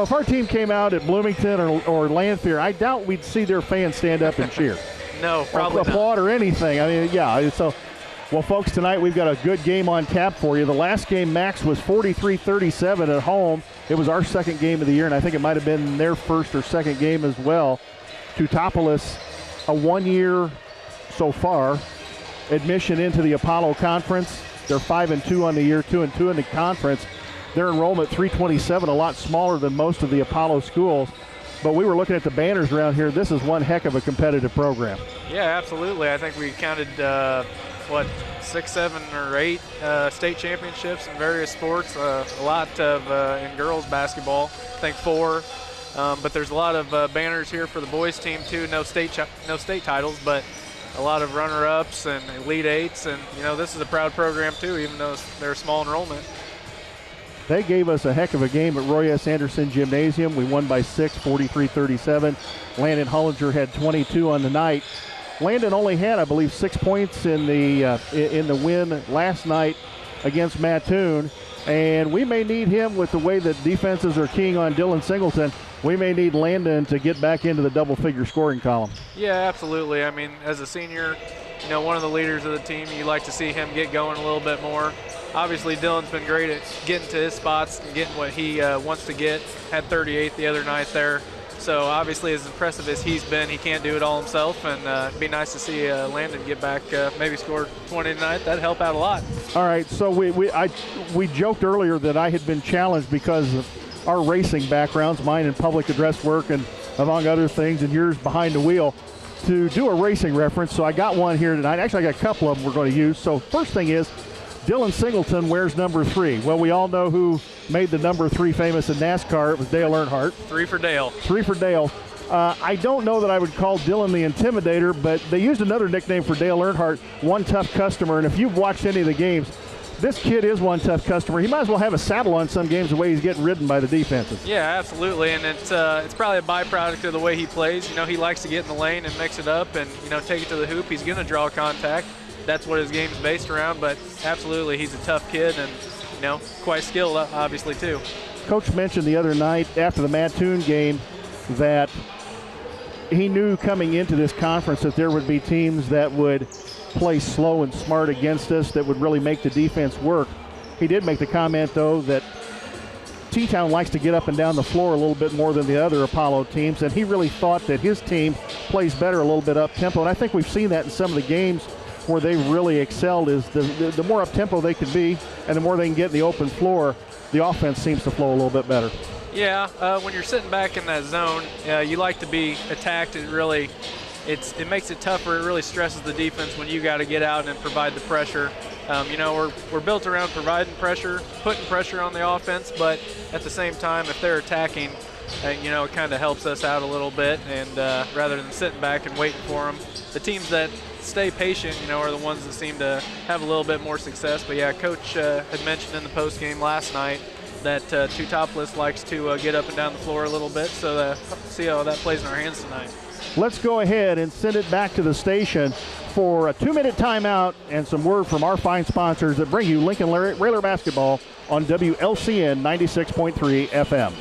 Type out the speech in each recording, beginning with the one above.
if our team came out at Bloomington or Lanphier, I doubt we'd see their fans stand up and cheer. No, probably or applaud or anything. I mean, yeah. So, well, folks, tonight we've got a good game on tap for you. The last game, Max, was 43-37 at home. It was our second game of the year, and I think it might have been their first or second game as well. Teutopolis, a 1 year so far admission into the Apollo Conference. They're 5-2 on the year, 2-2 in the conference. Their enrollment 327, a lot smaller than most of the Apollo schools. But we were looking at the banners around here. This is one heck of a competitive program. Yeah, absolutely. I think we counted, 6, 7, or 8 state championships in various sports. A lot of in girls basketball, I think 4. But there's a lot of banners here for the boys team too. No state titles, but a lot of runner-ups and Elite Eights. And this is a proud program too, even though they're a small enrollment. They gave us a heck of a game at Roy S. Anderson Gymnasium. We won by 6, 43-37. Landon Hollinger had 22 on the night. Landon only had, I believe, 6 points in the win last night against Mattoon. And we may need him with the way that defenses are keying on Dylan Singleton. We may need Landon to get back into the double-figure scoring column. Yeah, absolutely. I mean, as a senior, one of the leaders of the team, you like to see him get going a little bit more. Obviously, Dylan's been great at getting to his spots and getting what he wants to get. Had 38 the other night there. So obviously, as impressive as he's been, he can't do it all himself. And it'd be nice to see Landon get back, maybe score 20 tonight. That'd help out a lot. All right, so we joked earlier that I had been challenged because of our racing backgrounds, mine in public address work and among other things, and yours behind the wheel, to do a racing reference. So I got one here tonight. Actually, I got a couple of them we're going to use. So first thing is, Dylan Singleton wears number 3. Well, we all know who made the number 3 famous in NASCAR. It was Dale Earnhardt. 3 for Dale. 3 for Dale. I don't know that I would call Dylan the Intimidator, but they used another nickname for Dale Earnhardt, One Tough Customer. And if you've watched any of the games, this kid is one tough customer. He might as well have a saddle on some games the way he's getting ridden by the defenses. Yeah, absolutely, and it's probably a byproduct of the way he plays. He likes to get in the lane and mix it up and, take it to the hoop. He's going to draw contact. That's what his game's based around, but absolutely he's a tough kid and, quite skilled, obviously, too. Coach mentioned the other night after the Mattoon game that he knew coming into this conference that there would be teams that would play slow and smart against us that would really make the defense work. He did make the comment, though, that T-Town likes to get up and down the floor a little bit more than the other Apollo teams, and he really thought that his team plays better a little bit up-tempo, and I think we've seen that in some of the games where they've really excelled. Is the more up-tempo they can be and the more they can get in the open floor, the offense seems to flow a little bit better. Yeah, when you're sitting back in that zone, you like to be attacked. It makes it tougher. It really stresses the defense when you got to get out and provide the pressure. We're built around providing pressure, putting pressure on the offense, but at the same time, if they're attacking, it kind of helps us out a little bit. And rather than sitting back and waiting for them, the teams that stay patient, are the ones that seem to have a little bit more success. But yeah, Coach had mentioned in the post game last night that Teutopolis likes to get up and down the floor a little bit. So see how that plays in our hands tonight. Let's go ahead and send it back to the station for a 2-minute timeout and some word from our fine sponsors that bring you Lincoln Railer basketball on WLCN 96.3 FM.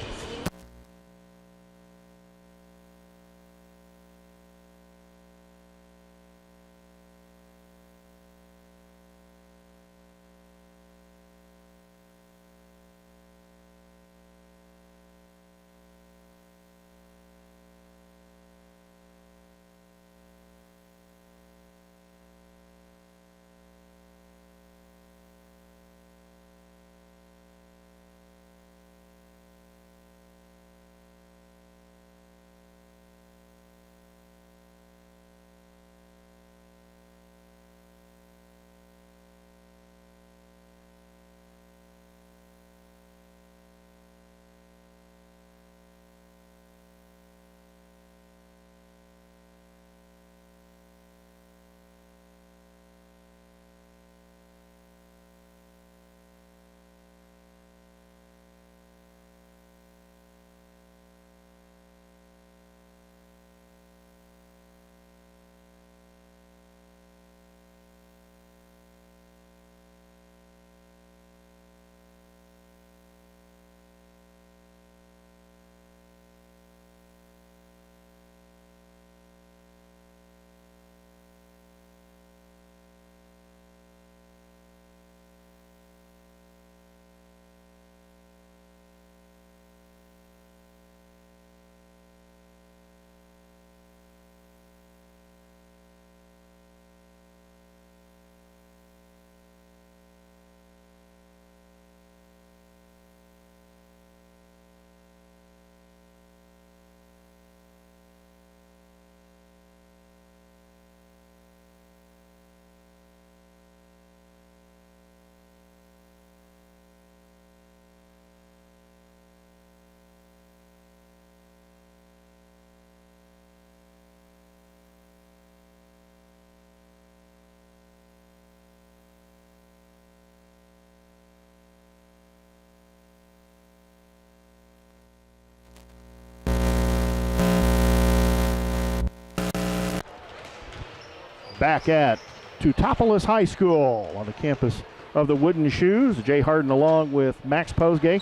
back at Teutopolis High School on the campus of the Wooden Shoes. Jay Hardin along with Max Pozsgai.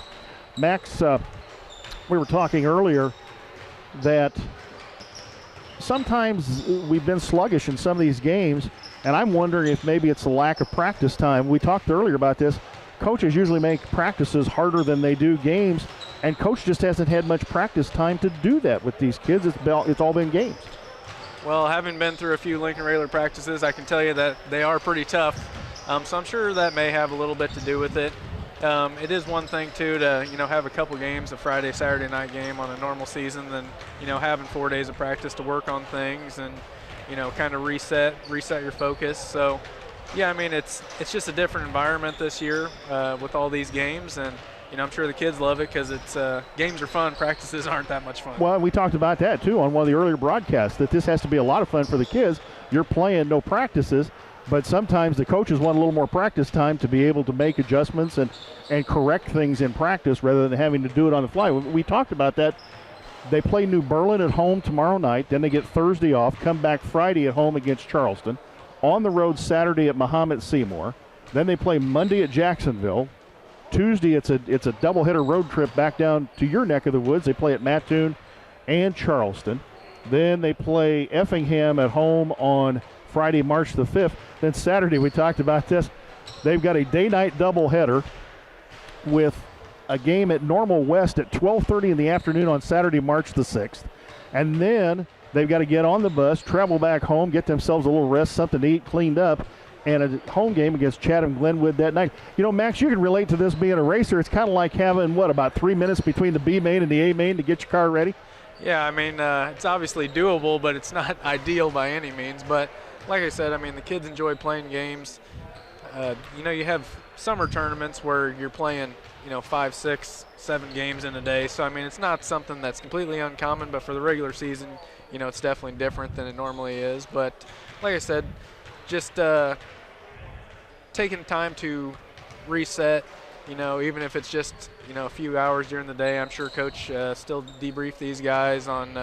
Max, we were talking earlier that sometimes we've been sluggish in some of these games, and I'm wondering if maybe it's the lack of practice time. We talked earlier about this. Coaches usually make practices harder than they do games, and Coach just hasn't had much practice time to do that with these kids. It's all been games. Well, having been through a few Lincoln Railer practices, I can tell you that they are pretty tough. So I'm sure that may have a little bit to do with it. It is one thing, too, to, have a couple games, a Friday, Saturday night game on a normal season than, having 4 days of practice to work on things and, kind of reset your focus. So, yeah, I mean, it's just a different environment this year with all these games, and I'm sure the kids love it because it's games are fun, practices aren't that much fun. Well, we talked about that too on one of the earlier broadcasts, that this has to be a lot of fun for the kids. You're playing no practices, but sometimes the coaches want a little more practice time to be able to make adjustments and correct things in practice rather than having to do it on the fly. We talked about that. They play New Berlin at home tomorrow night, then they get Thursday off, come back Friday at home against Charleston, on the road Saturday at Mahomet Seymour, then they play Monday at Jacksonville. Tuesday, it's a doubleheader road trip back down to your neck of the woods. They play at Mattoon and Charleston. Then they play Effingham at home on Friday, March the 5th. Then Saturday, we talked about this, they've got a day-night doubleheader with a game at Normal West at 12:30 in the afternoon on Saturday, March the 6th. And then they've got to get on the bus, travel back home, get themselves a little rest, something to eat, cleaned up, and a home game against Chatham-Glenwood that night. Max, you can relate to this being a racer. It's kind of like having, about 3 minutes between the B main and the A main to get your car ready? Yeah, I mean, it's obviously doable, but it's not ideal by any means. But like I said, I mean, the kids enjoy playing games. You have summer tournaments where you're playing, 5, 6, 7 games in a day. So, I mean, it's not something that's completely uncommon, but for the regular season, it's definitely different than it normally is. But like I said, just taking time to reset, even if it's just, a few hours during the day. I'm sure Coach still debrief these guys on,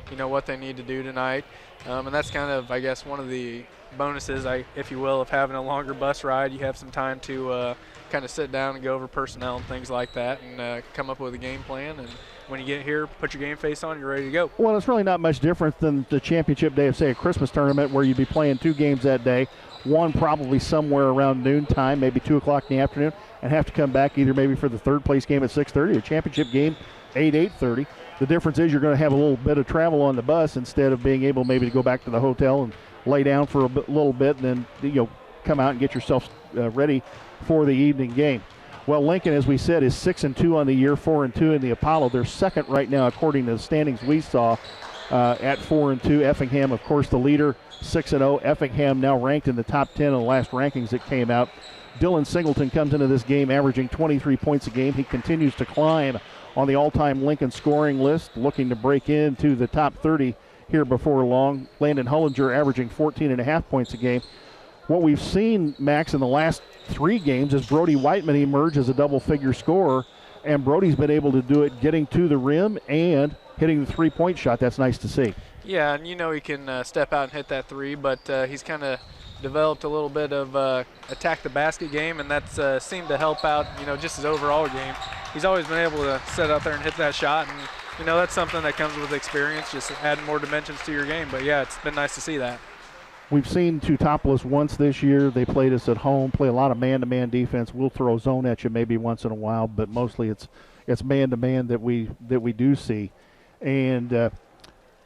what they need to do tonight. And that's kind of, I guess, one of the bonuses, if you will, of having a longer bus ride. You have some time to kind of sit down and go over personnel and things like that and come up with a game plan. And when you get here, put your game face on, you're ready to go. Well, it's really not much different than the championship day of, say, a Christmas tournament where you'd be playing 2 games that day, one probably somewhere around noontime, maybe 2 o'clock in the afternoon, and have to come back either maybe for the third place game at 6:30, a championship game 8:30. The difference is you're going to have a little bit of travel on the bus instead of being able maybe to go back to the hotel and lay down for a little bit and then come out and get yourself ready for the evening game. Well, Lincoln, as we said, is 6-2 on the year, 4-2 in the Apollo. They're second right now, according to the standings we saw, at 4-2. Effingham, of course, the leader, 6-0. Effingham now ranked in the top 10 in the last rankings that came out. Dylan Singleton comes into this game averaging 23 points a game. He continues to climb on the all-time Lincoln scoring list, looking to break into the top 30 here before long. Landon Hullinger averaging 14.5 points a game. What we've seen, Max, in the last 3 games is Brody Whiteman emerge as a double-figure scorer, and Brody's been able to do it getting to the rim and hitting the three-point shot. That's nice to see. Yeah, and he can step out and hit that three, but he's kind of developed a little bit of attack the basket game, and that's seemed to help out, just his overall game. He's always been able to sit out there and hit that shot, and, that's something that comes with experience, just adding more dimensions to your game. But, yeah, it's been nice to see that. We've seen Teutopolis once this year. They played us at home, play a lot of man-to-man defense. We'll throw zone at you maybe once in a while, but mostly it's man-to-man that we do see. And,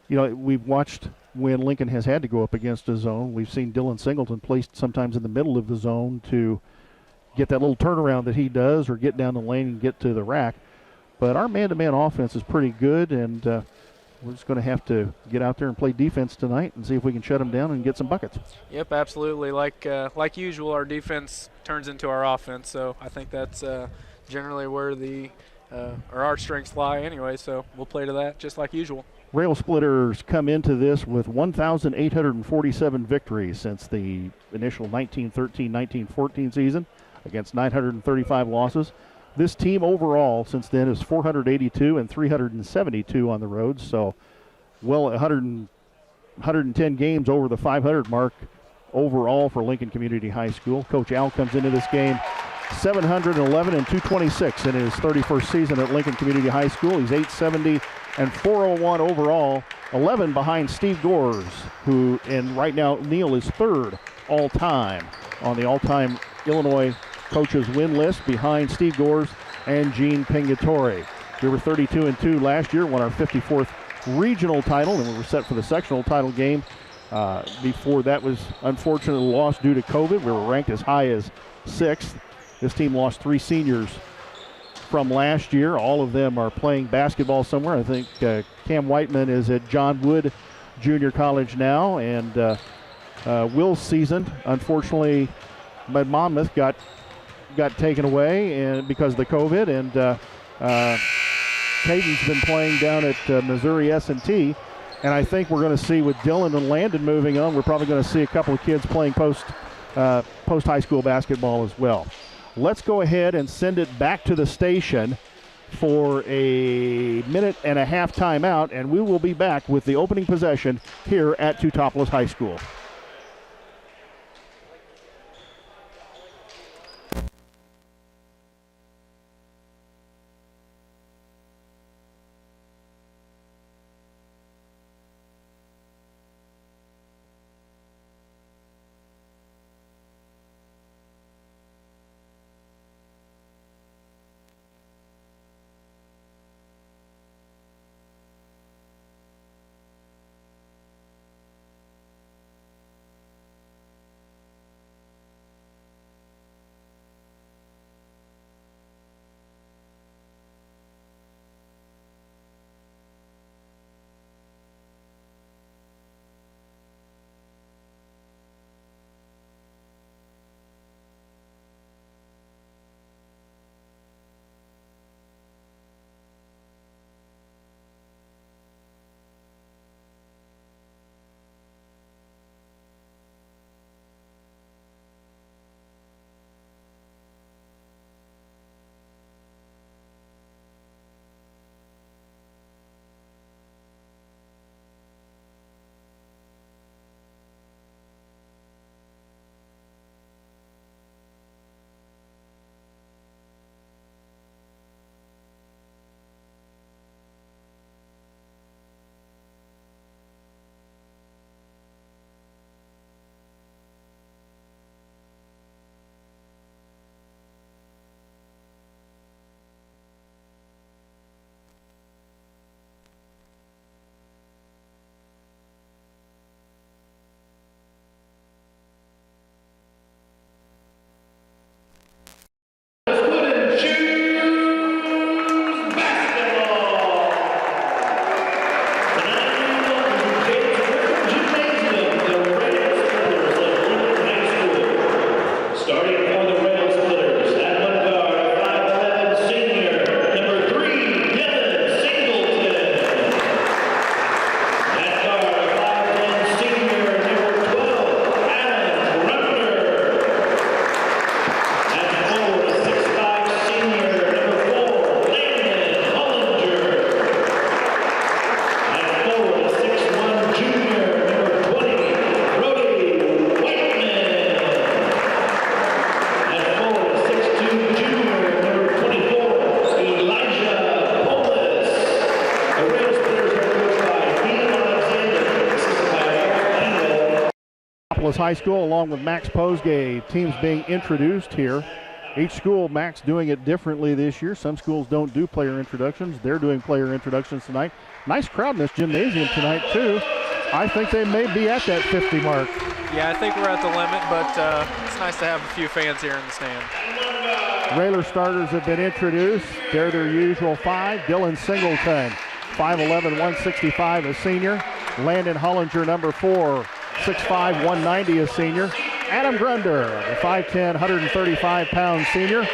we've watched when Lincoln has had to go up against a zone. We've seen Dylan Singleton placed sometimes in the middle of the zone to get that little turnaround that he does or get down the lane and get to the rack. But our man-to-man offense is pretty good, and we're just going to have to get out there and play defense tonight and see if we can shut them down and get some buckets. Yep, absolutely. Like usual, our defense turns into our offense, so I think that's generally where our strengths lie anyway, so we'll play to that just like usual. Railsplitters come into this with 1,847 victories since the initial 1913-1914 season against 935 losses. This team overall since then is 482 and 372 on the road, so 110 games over the 500 mark overall for Lincoln Community High School. Coach Al comes into this game 711 and 226 in his 31st season at Lincoln Community High School. He's 870 and 401 overall, 11 behind Steve Gores, who, and right now Neal is third all-time on the all-time Illinois coaches win list behind Steve Gores and Gene Pingatore. We were 32-2 last year, won our 54th regional title, and we were set for the sectional title game. Before that was unfortunately lost due to COVID. We were ranked as high as 6th. This team lost 3 seniors from last year. All of them are playing basketball somewhere. I think Cam Whiteman is at John Wood Junior College now, and Will's season, unfortunately, Mud Monmouth got taken away and because of the COVID, and Caden's been playing down at Missouri S&T, and I think we're going to see with Dylan and Landon moving on, we're probably going to see a couple of kids playing post-high school basketball as well. Let's go ahead and send it back to the station for a minute and a half timeout, and we will be back with the opening possession here at Teutopolis High School. High School along with Max Pozsgai, teams being introduced here. Each school, Max, doing it differently this year. Some schools don't do player introductions. They're doing player introductions tonight. Nice crowd in this gymnasium tonight, too. I think they may be at that 50 mark. Yeah, I think we're at the limit, but it's nice to have a few fans here in the stand. Railer starters have been introduced. They're their usual 5. Dylan Singleton, 5'11", 165, a senior. Landon Hollinger, number 4. 6'5", 190, a senior. Adam Grunder, the 5'10", 135-pound senior.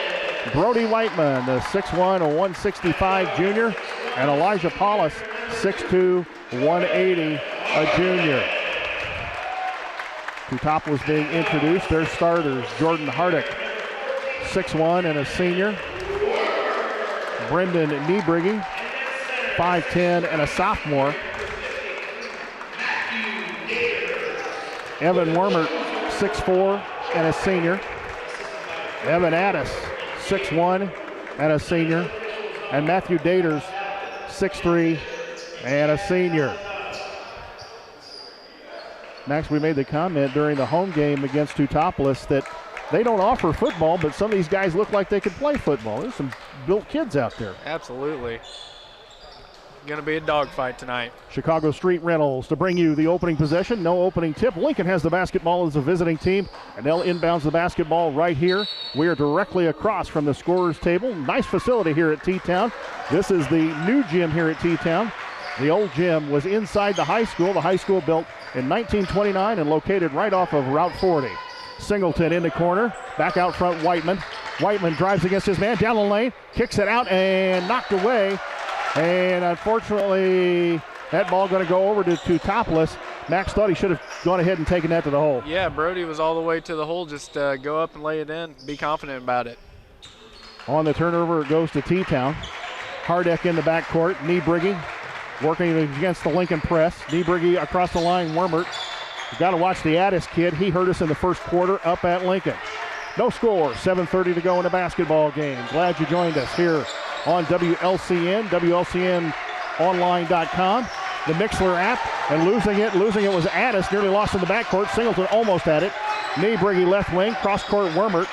Brody Whiteman, the 6'1", 165 junior. And Elijah Paulus, 6'2", 180, a junior. Teutopolis being introduced. Their starters, Jordan Hardick, 6'1", and a senior. Brendan Niebrigge, 5'10", and a sophomore. Evan Wormert, 6'4", and a senior. Evan Addis, 6'1", and a senior. And Matthew Daters, 6'3", and a senior. Max, we made the comment during the home game against Teutopolis that they don't offer football, but some of these guys look like they could play football. There's some built kids out there. Absolutely. Going to be a dogfight tonight. Chicago Street Rentals to bring you the opening possession. No opening tip. Lincoln has the basketball as a visiting team, and they'll inbounds the basketball right here. We are directly across from the scorer's table. Nice facility here at T-Town. This is the new gym here at T-Town. The old gym was inside the high school. The high school built in 1929 and located right off of Route 40. Singleton in the corner. Back out front, Whiteman. Whiteman drives against his man down the lane, kicks it out and knocked away. And unfortunately, that ball going to go over to Teutopolis. Max thought he should have gone ahead and taken that to the hole. Yeah, Brody was all the way to the hole. Just go up and lay it in. Be confident about it. On the turnover, it goes to T-Town. Hardek in the backcourt. Niebrigge working against the Lincoln press. Niebrigge across the line. Wormert. You've got to watch the Addis kid. He hurt us in the first quarter up at Lincoln. No score. 7:30 to go in the basketball game. Glad you joined us here on WLCN, WLCNonline.com, the Mixler app, and losing it was Addis, nearly lost in the backcourt. Singleton almost had it. Niebrigge left wing, cross-court Wormert.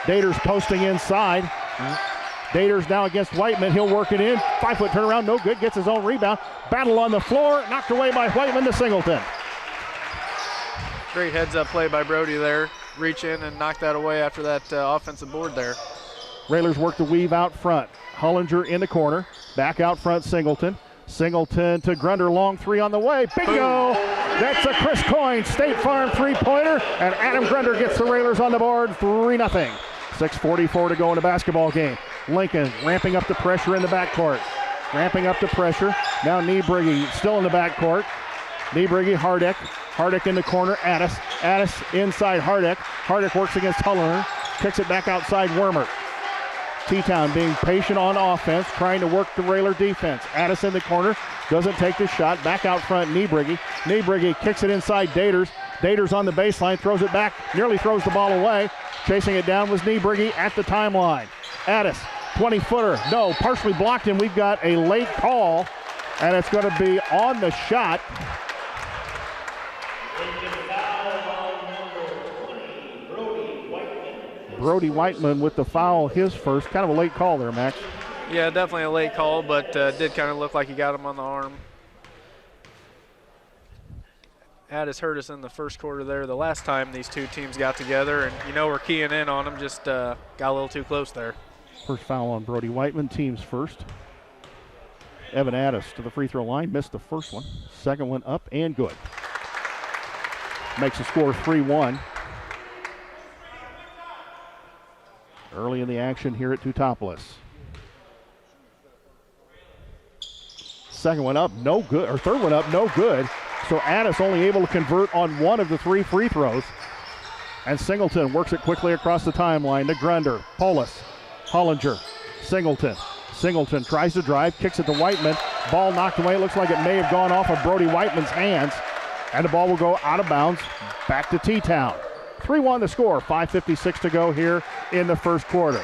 Daters posting inside. Daters now against Whiteman. He'll work it in. 5-foot turnaround, no good. Gets his own rebound. Battle on the floor, knocked away by Whiteman to Singleton. Great heads-up play by Brody there. Reach in and knock that away after that offensive board there. Railers work the weave out front. Hollinger in the corner. Back out front, Singleton. Singleton to Grunder, long three on the way. Bingo! That's a Chris Coyne State Farm three-pointer, and Adam Grunder gets the Railers on the board, 3-0. 6:44 to go in the basketball game. Lincoln ramping up the pressure in the backcourt. Ramping up the pressure. Now Niebrigge still in the backcourt. Niebrigge, Hardek. Hardek in the corner, Addis. Addis inside Hardek. Hardek works against Hollinger. Kicks it back outside Wormert. T-Town being patient on offense, trying to work the Railer defense. Addis in the corner, doesn't take the shot. Back out front, Niebrigge. Niebrigge kicks it inside Daters. Daters on the baseline, throws it back, nearly throws the ball away. Chasing it down was Niebrigge at the timeline. Addis, 20-footer, no, partially blocked, and we've got a late call, and it's going to be on the shot. Brody Whiteman with the foul, his first. Kind of a late call there, Max. Yeah, definitely a late call, but did kind of look like he got him on the arm. Addis hurt us in the first quarter there the last time these two teams got together, and we're keying in on them, just got a little too close there. First foul on Brody Whiteman, team's first. Evan Addis to the free throw line, missed the first one. Second one up and good. Makes the score 3-1. Early in the action here at Teutopolis. Second one up, no good, or third one up, no good. So Addis only able to convert on one of the three free throws. And Singleton works it quickly across the timeline to Grunder, Polis, Hollinger, Singleton. Singleton tries to drive, kicks it to Whiteman. Ball knocked away. Looks like it may have gone off of Brody Whiteman's hands. And the ball will go out of bounds back to T-Town. 3-1 the score, 5:56 to go here in the first quarter.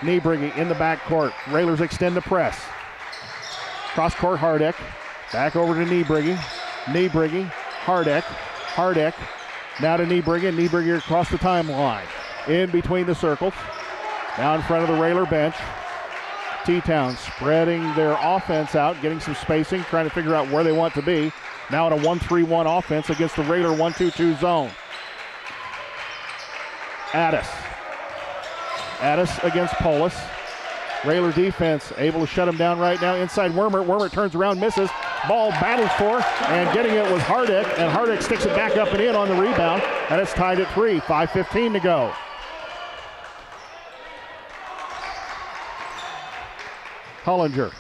Niebrigge in the backcourt. Railers extend the press. Cross-court Hardek. Back over to Niebrigge. Niebrigge, Hardek. Hardek now to Niebrigge. Niebrigge across the timeline. In between the circles. Now in front of the Railer bench. T-Town spreading their offense out, getting some spacing, trying to figure out where they want to be. Now in a 1-3-1 offense against the Railer 1-2-2 zone. Addis. Addis against Polis. Railer defense able to shut him down right now. Inside Wormert. Wormert turns around, misses. Ball battled for, and getting it was Hardek, and Hardek sticks it back up and in on the rebound, and it's tied at 3. 5:15 to go. Hollinger,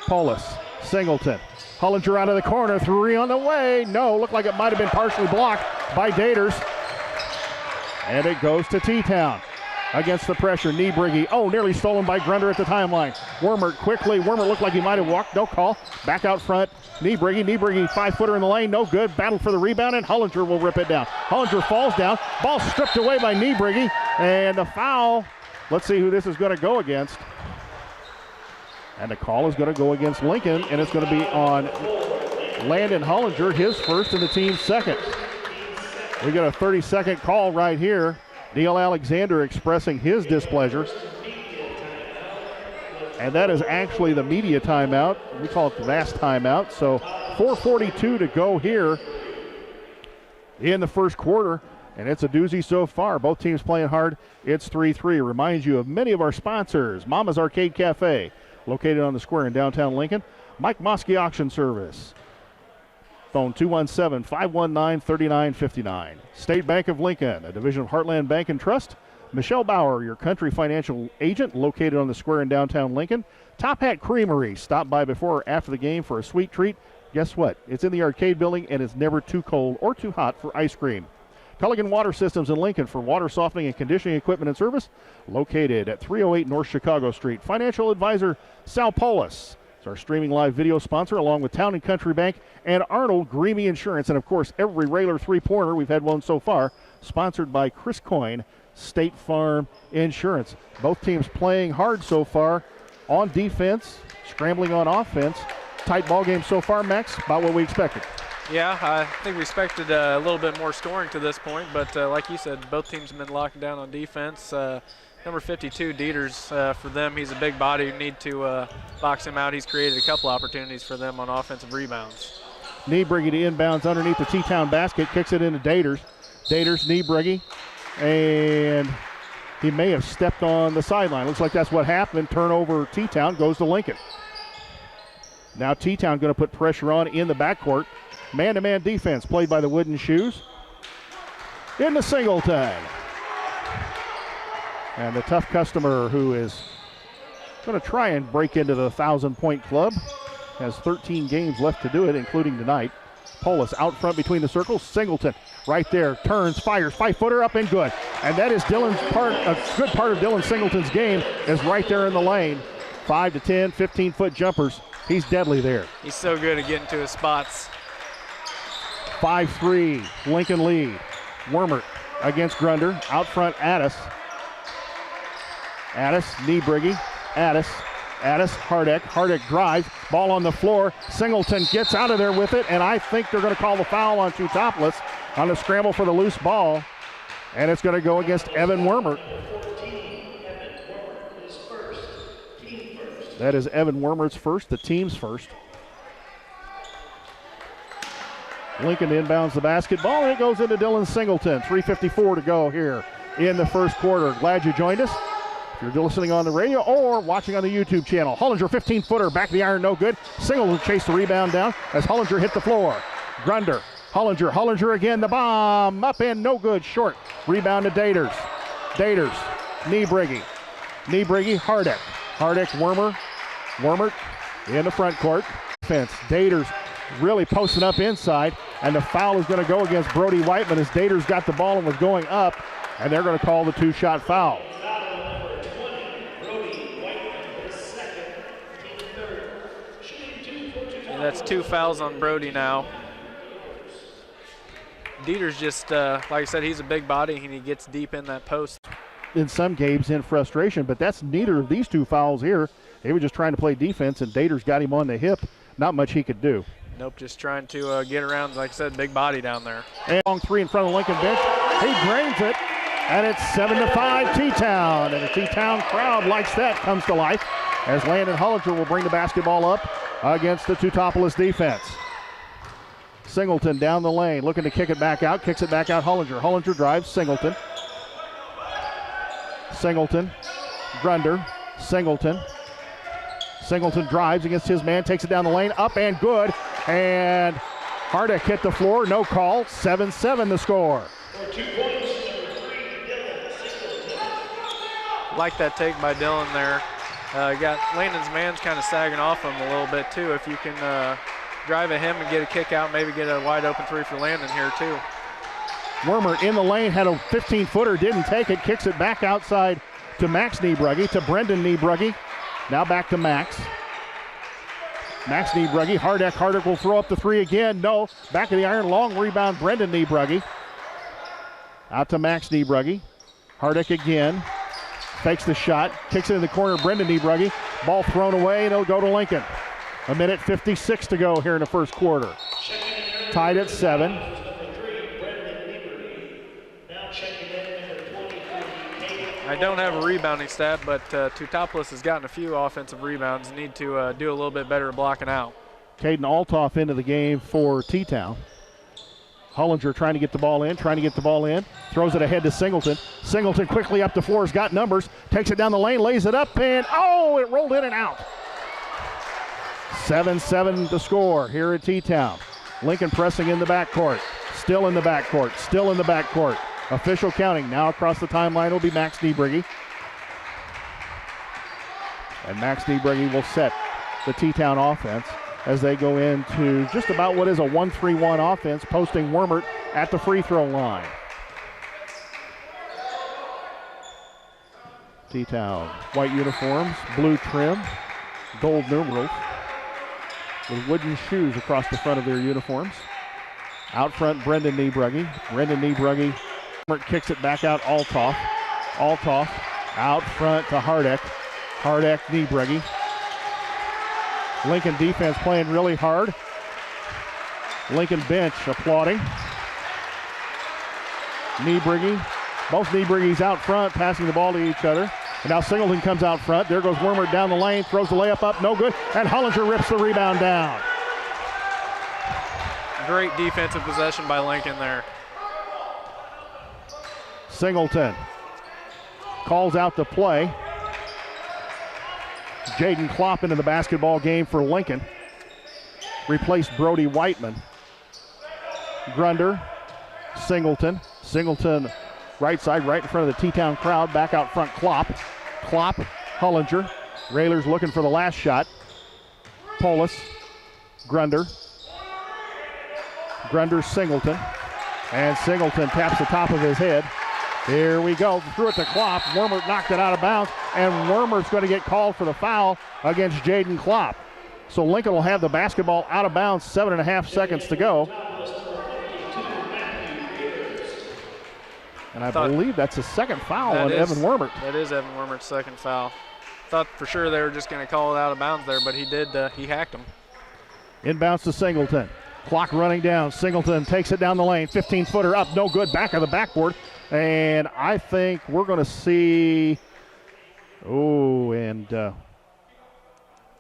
Polis, Singleton. Hollinger out of the corner, three on the way. No, looked like it might have been partially blocked by Daters. And it goes to T-Town. against the pressure. Niebrigge, nearly stolen by Grunder at the timeline. Wormert quickly. Wormert looked like he might have walked. No call. Back out front. Niebrigge, 5-footer in the lane. No good. Battle for the rebound, and Hollinger will rip it down. Hollinger falls down. Ball stripped away by Niebrigge, and the foul. Let's see who this is going to go against. And the call is going to go against Lincoln, and it's going to be on Landon Hollinger, his first and the team's second. We got a 30-second call right here. Neil Alexander expressing his displeasure. And that is actually the media timeout. We call it the last timeout. So 4:42 to go here in the first quarter. And it's a doozy so far. Both teams playing hard. It's 3-3. Reminds you of many of our sponsors. Mama's Arcade Cafe, located on the square in downtown Lincoln. Mike Moskey Auction Service. Phone 217-519-3959. State Bank of Lincoln, a division of Heartland Bank and Trust. Michelle Bauer, your country financial agent, located on the square in downtown Lincoln. Top Hat Creamery. Stop by before or after the game for a sweet treat. Guess what? It's in the arcade building, and it's never too cold or too hot for ice cream. Pelican Water Systems in Lincoln for water softening and conditioning equipment and service, located at 308 North Chicago Street. Financial advisor Sal Polis. It's our streaming live video sponsor, along with Town & Country Bank and Arnold Greemy Insurance. And, of course, every Railer three-pointer, we've had one so far, sponsored by Chris Coyne, State Farm Insurance. Both teams playing hard so far on defense, scrambling on offense. Tight ball game so far, Max, about what we expected. Yeah, I think we expected a little bit more scoring to this point, but like you said, both teams have been locking down on defense. Number 52, Dieters, for them, he's a big body. You need to box him out. He's created a couple opportunities for them on offensive rebounds. Niebrigge to inbounds underneath the T-Town basket, kicks it into Daters. Daters, Niebrigge, and he may have stepped on the sideline. Looks like that's what happened. Turnover, T-Town goes to Lincoln. Now T-Town going to put pressure on in the backcourt. Man-to-man defense played by the Wooden Shoes. Into Singleton. And the tough customer who is going to try and break into the 1,000-point club has 13 games left to do it, including tonight. Polis out front between the circles. Singleton right there, turns, fires, 5-footer up and good. And that is Dylan's part. A good part of Dylan Singleton's game is right there in the lane. 5 to 10, 15-foot jumpers. He's deadly there. He's so good at getting to his spots. 5-3, Lincoln lead. Wormert against Grunder. Out front, Addis. Addis, Niebrigge, Addis, Hardek. Hardek drives, ball on the floor. Singleton gets out of there with it, and I think they're going to call the foul on Teutopolis on the scramble for the loose ball, and it's going to go against Evan Wormert. That is Evan Wormert's first, the team's first. Lincoln inbounds the basketball, and it goes into Dylan Singleton. 3:54 to go here in the first quarter. Glad you joined us. If you're listening on the radio or watching on the YouTube channel. Hollinger, 15-footer, back of the iron, no good. Singleton chased the rebound down as Hollinger hit the floor. Grunder, Hollinger again, the bomb, up and no good, short. Rebound to Daters. Niebrigge, Hardek, Wormert in the front court. Defense, Daters really posting up inside, and the foul is going to go against Brody Whiteman as Daters got the ball and was going up, and they're going to call the two-shot foul. And that's 2 fouls on Brody now. Dieter's just, like I said, he's a big body and he gets deep in that post. In some games in frustration, but that's neither of these 2 fouls here. They were just trying to play defense, and Daters got him on the hip. Not much he could do. Nope, just trying to get around, like I said, big body down there. And long 3 in front of the Lincoln bench. He drains it, and it's 7-5 T-Town. And the T-Town crowd likes that, comes to life, as Landon Hollinger will bring the basketball up against the Teutopolis defense. Singleton down the lane, looking to kick it back out, kicks it back out, Hollinger drives, Singleton, Grunder, Singleton drives against his man, takes it down the lane, up and good, and Hardek hit the floor, no call, 7-7 the score. Like that take by Dylan there. Got Landon's man's kind of sagging off him a little bit too. If you can drive at him and get a kick out, maybe get a wide open 3 for Landon here too. Wormer in the lane, had a 15-footer, didn't take it, kicks it back outside to Max Niebrugge, to Brendan Niebrugge. Now back to Max. Max Niebrugge, Hardek will throw up the three again. No, back of the iron, long rebound, Brendan Niebrugge. Out to Max Niebrugge. Hardek again, fakes the shot, kicks it in the corner, Brendan Niebrugge. Ball thrown away, and it'll go to Lincoln. 1:56 to go here in the first quarter. Tied at 7. I don't have a rebounding stat, but Teutopolis has gotten a few offensive rebounds. Need to do a little bit better blocking out. Caden Altoff into the game for T-Town. Hollinger trying to get the ball in, throws it ahead to Singleton. Singleton quickly up the floor, has got numbers, takes it down the lane, lays it up, and it rolled in and out. 7-7 to score here at T-Town. Lincoln pressing in the backcourt, still in the backcourt. Official counting. Now across the timeline will be Max Niebrugge. And Max Niebrugge will set the T-Town offense as they go into just about what is a 1-3-1 offense, posting Wormert at the free throw line. T-Town, white uniforms, blue trim, gold numerals, with wooden shoes across the front of their uniforms. Out front, Brendan Niebrugge. Kicks it back out, Altoff. Out front to Hardek. Niebrugge. Lincoln defense playing really hard. Lincoln bench applauding. Niebrugge. Both Niebrugge's out front, passing the ball to each other. And now Singleton comes out front. There goes Wormer down the lane, throws the layup up, no good. And Hollinger rips the rebound down. Great defensive possession by Lincoln there. Singleton calls out the play. Jaden Klopp into the basketball game for Lincoln. Replaced Brody Whiteman. Grunder, Singleton. Right side, right in front of the T-Town crowd. Back out front, Klopp, Hollinger. Raylers looking for the last shot. Polis, Grunder, Singleton. And Singleton taps the top of his head. Here we go, threw it to Klopp. Wormer knocked it out of bounds, and Wormer's going to get called for the foul against Jaden Klopp. So Lincoln will have the basketball out of bounds, 7.5 seconds to go. And I believe that's a second foul on Evan Wormert. That is Evan Wormert's second foul. Thought for sure they were just going to call it out of bounds there, but he did. He hacked him. Inbounds to Singleton. Clock running down. Singleton takes it down the lane. 15-footer up, no good. Back of the backboard. And I think we're going to see, the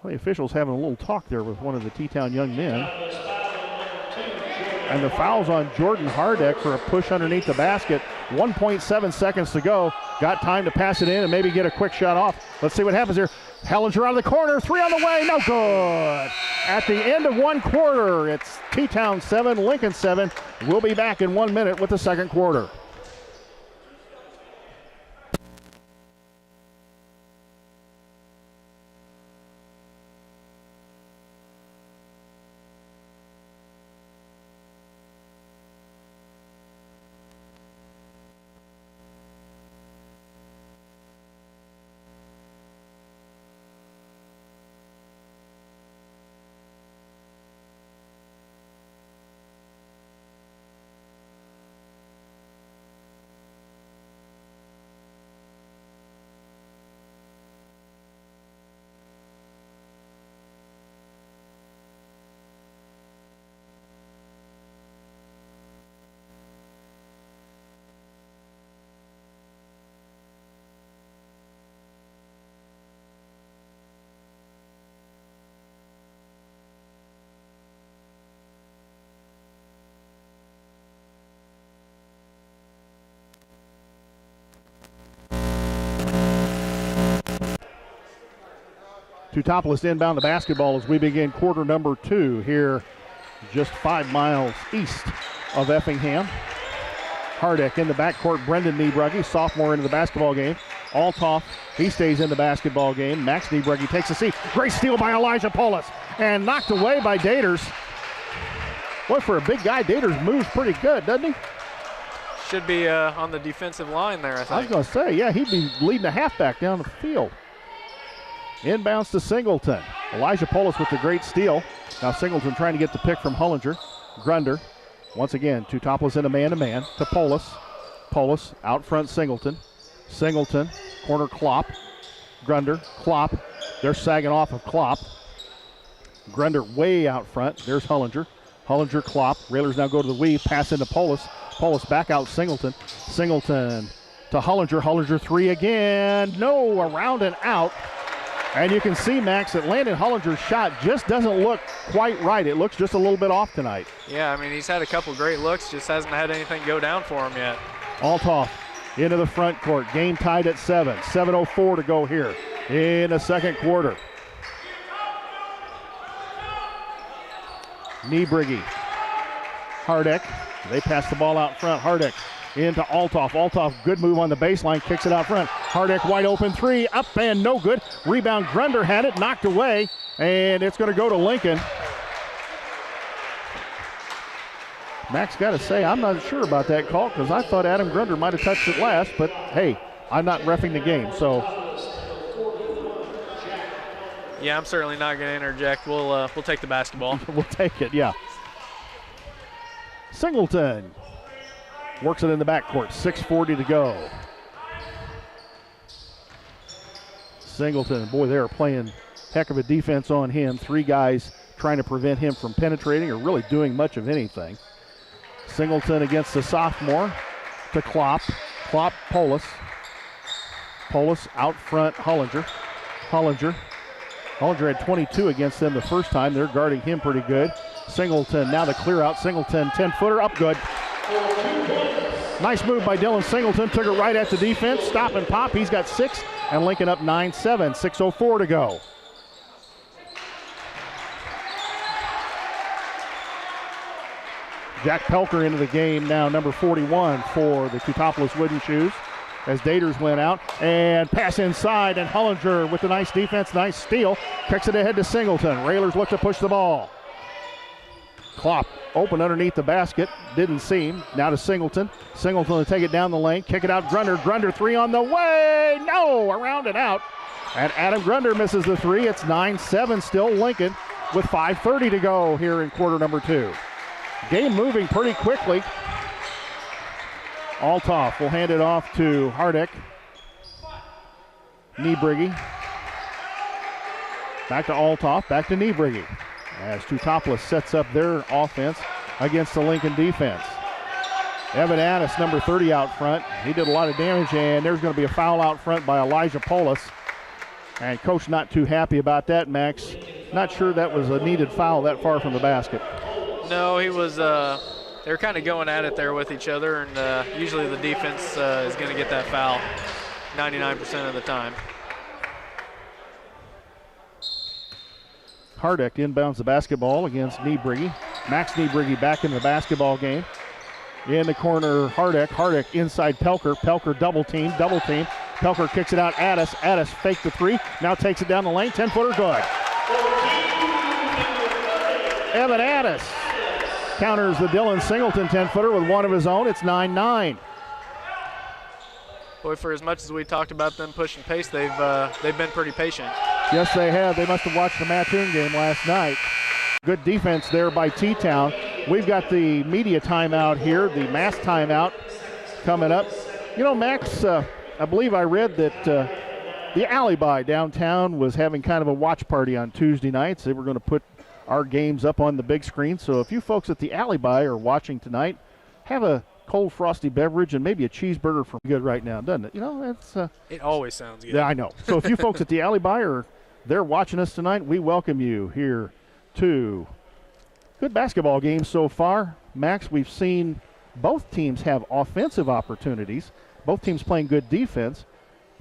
officials having a little talk there with one of the T-Town young men. And the foul's on Jordan Hardek for a push underneath the basket. 1.7 seconds to go. Got time to pass it in and maybe get a quick shot off. Let's see what happens here. Hellinger out of the corner, three on the way, no good. At the end of one quarter, it's T-Town 7, Lincoln 7. We'll be back in 1 minute with the second quarter. Teutopolis inbound the basketball as we begin quarter number 2 here just 5 miles east of Effingham. Hardek in the backcourt, Brendan Niebrugge, sophomore into the basketball game. Altoff, he stays in the basketball game. Max Niebrugge takes a seat. Great steal by Elijah Polis and knocked away by Daters. Boy, for a big guy, Daters moves pretty good, doesn't he? should be on the defensive line there, I think. I was going to say, yeah, he'd be leading the halfback down the field. Inbounds to Singleton. Elijah Polis with the great steal. Now Singleton trying to get the pick from Hullinger. Grunder. Once again, Teutopolis in a man-to-man to Polis. Polis out front Singleton. Singleton, corner Klopp. Grunder, Klopp. They're sagging off of Klopp. Grunder way out front. There's Hullinger. Hullinger, Klopp. Railers now go to the weave. Pass into Polis. Polis back out Singleton. Singleton to Hullinger. Hullinger three again. No, around and out. And you can see, Max, that Landon Hullinger's shot just doesn't look quite right. It looks just a little bit off tonight. Yeah, I mean, he's had a couple great looks, just hasn't had anything go down for him yet. Althoff into the front court. Game tied at 7. 7:04 to go here in the second quarter. Niebrigi. Hardek. They pass the ball out front. Hardek into Althoff. Althoff, good move on the baseline, kicks it out front. Hardek wide open three, up and no good. Rebound, Grunder had it, knocked away, and it's going to go to Lincoln. Max, got to say, I'm not sure about that call because I thought Adam Grunder might have touched it last, but hey, I'm not reffing the game, so. Yeah, I'm certainly not going to interject. We'll take the basketball. We'll take it, yeah. Singleton works it in the backcourt. 6:40 to go. Singleton, boy, they are playing heck of a defense on him. Three guys trying to prevent him from penetrating or really doing much of anything. Singleton against the sophomore to Klopp. Klopp, Polis. Polis out front, Hullinger. Hullinger had 22 against them the first time. They're guarding him pretty good. Singleton, now the clear out. Singleton, 10-footer, up good. Nice move by Dylan Singleton. Took it right at the defense. Stop and pop. He's got 6, and Lincoln up 9-7. 6:04 to go. Jack Pelker into the game now, number 41 for the Teutopolis Wooden Shoes. As Daters went out and pass inside, and Hullinger with the nice defense, nice steal, kicks it ahead to Singleton. Railers look to push the ball. Klopp open underneath the basket, didn't seem. Now to Singleton. Singleton to take it down the lane, kick it out. Grunder three on the way. No, around and out. And Adam Grunder misses the three. It's 9-7 still Lincoln with 5:30 to go here in quarter number 2. Game moving pretty quickly. Althoff will hand it off to Hardek. Niebrigi. Back to Althoff, back to Niebrigi. As Teutopolis sets up their offense against the Lincoln defense. Evan Addis, number 30 out front. He did a lot of damage, and there's going to be a foul out front by Elijah Polis. And coach not too happy about that, Max. Not sure that was a needed foul that far from the basket. No, he was they were kind of going at it there with each other, and usually the defense is going to get that foul 99% of the time. Hardek inbounds the basketball against Niebrigi. Max Niebrigi back in the basketball game. In the corner, Hardek inside Pelker. Pelker double team. Pelker kicks it out, Addis faked the three. Now takes it down the lane, 10-footer good. Evan Addis counters the Dylan Singleton 10-footer with one of his own. It's 9-9. Boy, for as much as we talked about them pushing pace, they've been pretty patient. Yes, they have. They must have watched the Mattoon game last night. Good defense there by T-Town. We've got the media timeout here, the mass timeout coming up. You know, Max, I believe I read that the Alibi downtown was having kind of a watch party on Tuesday nights. They were going to put our games up on the big screen. So if you folks at the Alibi are watching tonight, have a cold frosty beverage and maybe a cheeseburger for good right now, doesn't it? You know, that's it always sounds good. Yeah, I know. So if you folks at the Alibi are there watching us tonight, we welcome you here to good basketball games so far. Max, we've seen both teams have offensive opportunities, both teams playing good defense.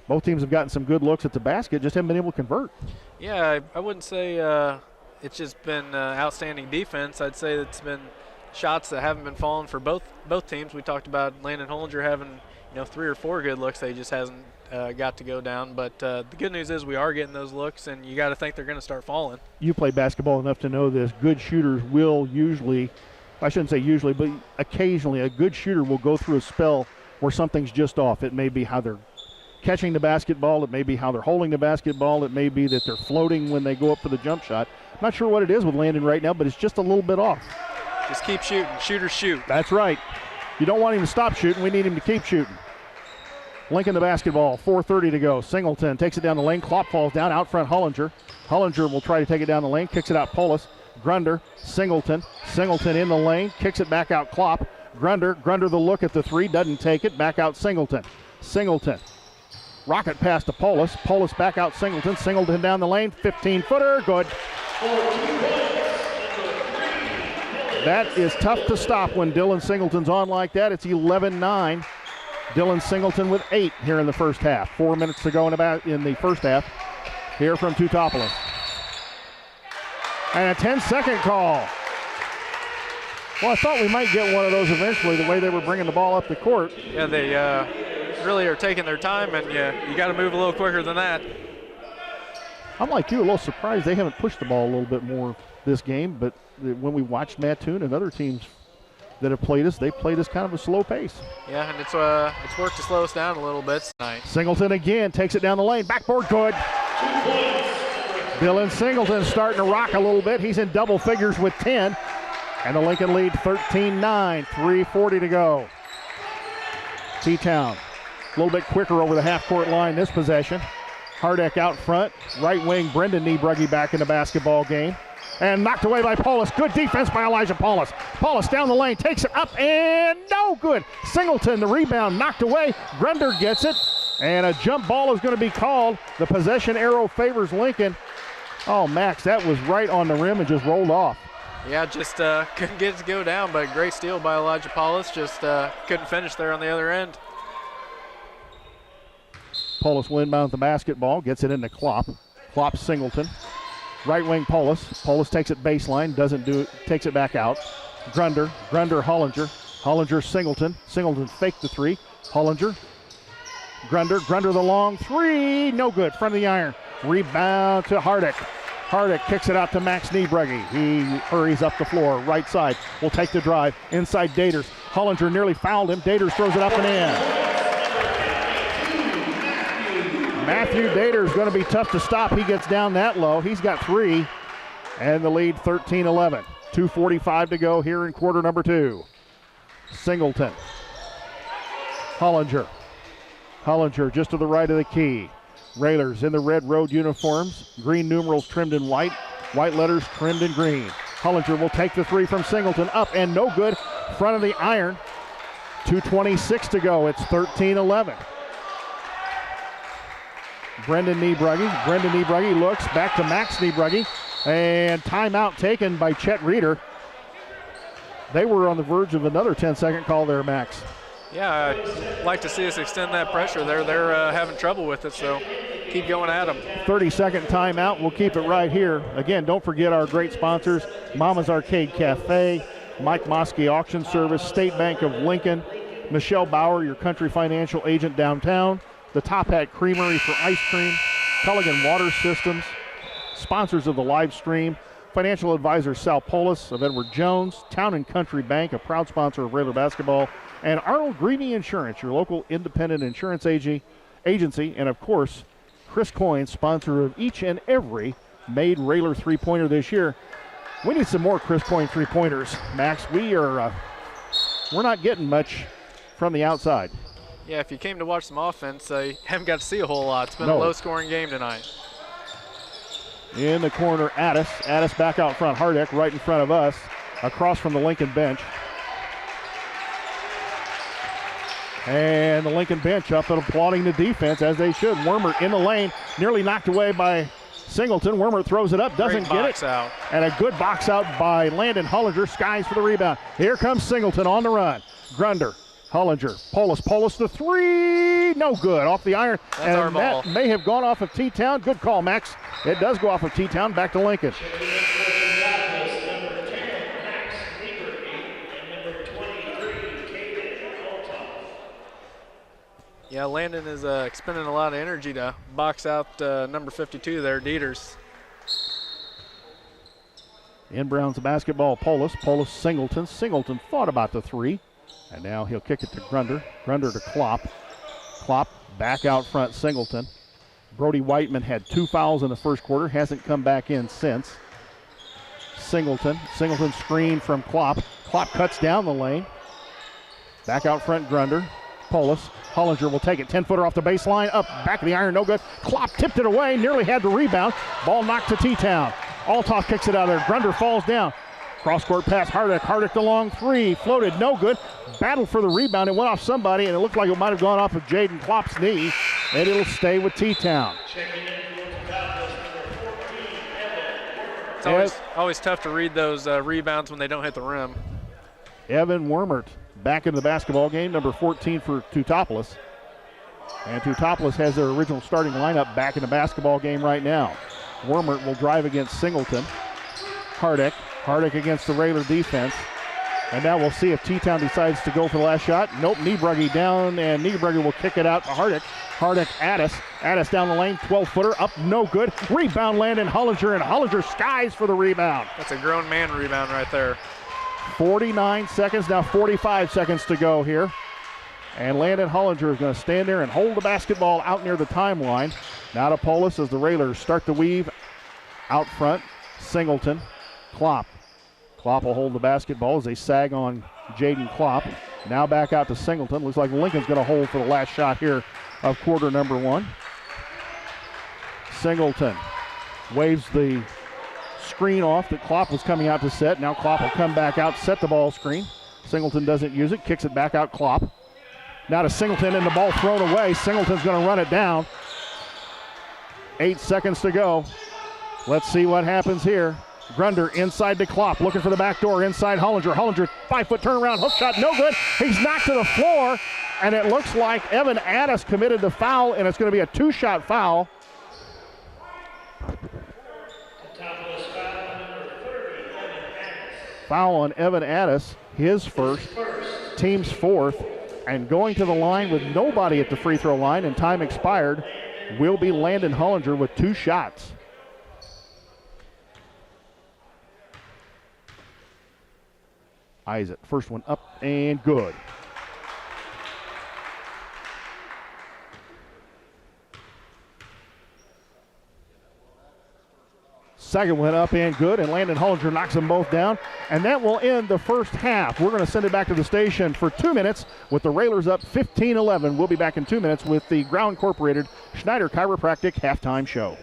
Both teams have gotten some good looks at the basket, just haven't been able to convert. Yeah, I wouldn't say it's just been outstanding defense. I'd say it's been shots that haven't been falling for both teams. We talked about Landon Hullinger having 3 or 4 good looks that he just hasn't got to go down. But the good news is we are getting those looks, and you got to think they're going to start falling. You play basketball enough to know this. Good shooters will usually I shouldn't say usually, but occasionally a good shooter will go through a spell where something's just off. It may be how they're catching the basketball. It may be how they're holding the basketball. It may be that they're floating when they go up for the jump shot. I'm not sure what it is with Landon right now, but it's just a little bit off. Just keep shooting. Shooters shoot. That's right. You don't want him to stop shooting. We need him to keep shooting. Lincoln the basketball, 4:30 to go. Singleton takes it down the lane. Klopp falls down. Out front, Hollinger. Hollinger will try to take it down the lane. Kicks it out, Polis. Grunder, Singleton. Singleton in the lane. Kicks it back out, Klopp. Grunder the look at the three. Doesn't take it. Back out, Singleton. Rocket pass to Polis. Polis back out, Singleton. Singleton down the lane. 15-footer. Good. That is tough to stop when Dylan Singleton's on like that. It's 11-9. Dylan Singleton with 8 here in the first half. 4 minutes to go in the first half here from Teutopolis. And a 10-second call. Well, I thought we might get one of those eventually, the way they were bringing the ball up the court. Yeah, they really are taking their time, and you got to move a little quicker than that. I'm like you, a little surprised they haven't pushed the ball a little bit more this game, but when we watched Mattoon and other teams that have played us, they played us kind of a slow pace. Yeah, and it's worked to slow us down a little bit tonight. Singleton again takes it down the lane. Backboard good. Dylan Singleton starting to rock a little bit. He's in double figures with 10. And the Lincoln lead 13-9, 3:40 to go. T-Town a little bit quicker over the half-court line this possession. Hardin out front. Right wing Brendan Niebrugge back in the basketball game. And knocked away by Polis. Good defense by Elijah Polis. Polis down the lane, takes it up, and no good. Singleton, the rebound, knocked away. Grunder gets it, and a jump ball is going to be called. The possession arrow favors Lincoln. Oh, Max, that was right on the rim and just rolled off. Yeah, just couldn't get it to go down, but great steal by Elijah Polis. Just couldn't finish there on the other end. Polis will inbound the basketball, gets it into Klopp. Klopp Singleton. Right wing Polis. Polis takes it baseline, doesn't do it, takes it back out. Grunder, Hollinger. Hollinger, Singleton. Singleton faked the three. Hollinger. Grunder the long three. No good. Front of the iron. Rebound to Hardin. Hardin kicks it out to Max Niebrugge. He hurries up the floor. Right side. Will take the drive. Inside Daters. Hollinger nearly fouled him. Daters throws it up and in. Matthew Dater is going to be tough to stop. He gets down that low. He's got 3. And the lead 13-11. 2:45 to go here in quarter number 2. Singleton. Hollinger just to the right of the key. Railers in the red road uniforms. Green numerals trimmed in white. White letters trimmed in green. Hollinger will take the 3 from Singleton. Up and no good. Front of the iron. 2:26 to go. It's 13-11. Brendan Niebrugge looks back to Max Niebrugge, and timeout taken by Chet Reeder. They were on the verge of another 10-second call there, Max. Yeah, I'd like to see us extend that pressure there. They're having trouble with it, so keep going at them. 30-second timeout. We'll keep it right here. Again, don't forget our great sponsors, Mama's Arcade Cafe, Mike Moskey Auction Service, State Bank of Lincoln, Michelle Bauer, your country financial agent downtown, the Top Hat Creamery for ice cream, Culligan Water Systems, sponsors of the live stream, financial advisor Sal Polis of Edward Jones, Town & Country Bank, a proud sponsor of Raider basketball, and Arnold Greene Insurance, your local independent insurance agency, and of course, Chris Coyne, sponsor of each and every made Raider three-pointer this year. We need some more Chris Coyne three-pointers, Max. We're not getting much from the outside. Yeah, if you came to watch some offense, you haven't got to see a whole lot. It's been a low-scoring game tonight. In the corner, Addis back out front. Hardin right in front of us, across from the Lincoln bench. And the Lincoln bench up and applauding the defense, as they should. Wormer in the lane, nearly knocked away by Singleton. Wormer throws it up, doesn't get it. Out. And a good box out by Landon Hollinger. Skies for the rebound. Here comes Singleton on the run. Grunder. Hollinger, Polis the 3, no good, off the iron. That's our ball. That may have gone off of T-Town. Good call, Max. It does go off of T-Town, back to Lincoln. Yeah, Landon is expending a lot of energy to box out number 52 there, Dieters. Inbounds the basketball, Polis. Polis, Singleton. Singleton thought about the three. And now he'll kick it to Grunder. Grunder to Klopp. Klopp back out front, Singleton. Brody Whiteman had 2 fouls in the first quarter. Hasn't come back in since. Singleton. Singleton screen from Klopp. Klopp cuts down the lane. Back out front, Grunder. Polis. Hollinger will take it. 10-footer off the baseline. Up, back of the iron, no good. Klopp tipped it away, nearly had the rebound. Ball knocked to T-Town. Althoff kicks it out there. Grunder falls down. Cross-court pass, Hardin. Hardin the long three. Floated, no good. Battled for the rebound. It went off somebody, and it looked like it might have gone off of Jaden Klopp's knee. And it'll stay with T-Town. It's always tough to read those rebounds when they don't hit the rim. Evan Wormert back into the basketball game, number 14 for Teutopolis. And Teutopolis has their original starting lineup back in the basketball game right now. Wormert will drive against Singleton. Hardin against the Railer defense. And now we'll see if T-Town decides to go for the last shot. Nope, Niebrugge down, and Niebrugge will kick it out to Hardin. Hardin, Addis down the lane, 12-footer, up, no good. Rebound Landon Hollinger, and Hollinger skies for the rebound. That's a grown man rebound right there. 49 seconds, now 45 seconds to go here. And Landon Hollinger is going to stand there and hold the basketball out near the timeline. Now to Polis as the Railers start the weave out front. Singleton, Klopp. Klopp will hold the basketball as they sag on Jaden Klopp. Now back out to Singleton. Looks like Lincoln's going to hold for the last shot here of quarter number one. Singleton waves the screen off that Klopp was coming out to set. Now Klopp will come back out, set the ball screen. Singleton doesn't use it, kicks it back out Klopp. Now to Singleton and the ball thrown away. Singleton's going to run it down. 8 seconds to go. Let's see what happens here. Grunder inside to Klopp, looking for the back door, inside Hollinger. Hollinger, 5-foot turnaround, hook shot, no good. He's knocked to the floor, and it looks like Evan Addis committed the foul, and it's going to be a 2-shot foul. Foul on Evan Addis, his first, team's fourth, and going to the line with nobody at the free throw line and time expired will be Landon Hollinger with 2 shots. Isaac, first one up and good. Second one up and good, and Landon Hollinger knocks them both down. And that will end the first half. We're going to send it back to the station for 2 minutes with the Railers up 15-11. We'll be back in 2 minutes with the Ground Incorporated Schneider Chiropractic halftime show.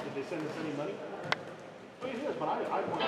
Did they send us any money? Oh, it is, but I want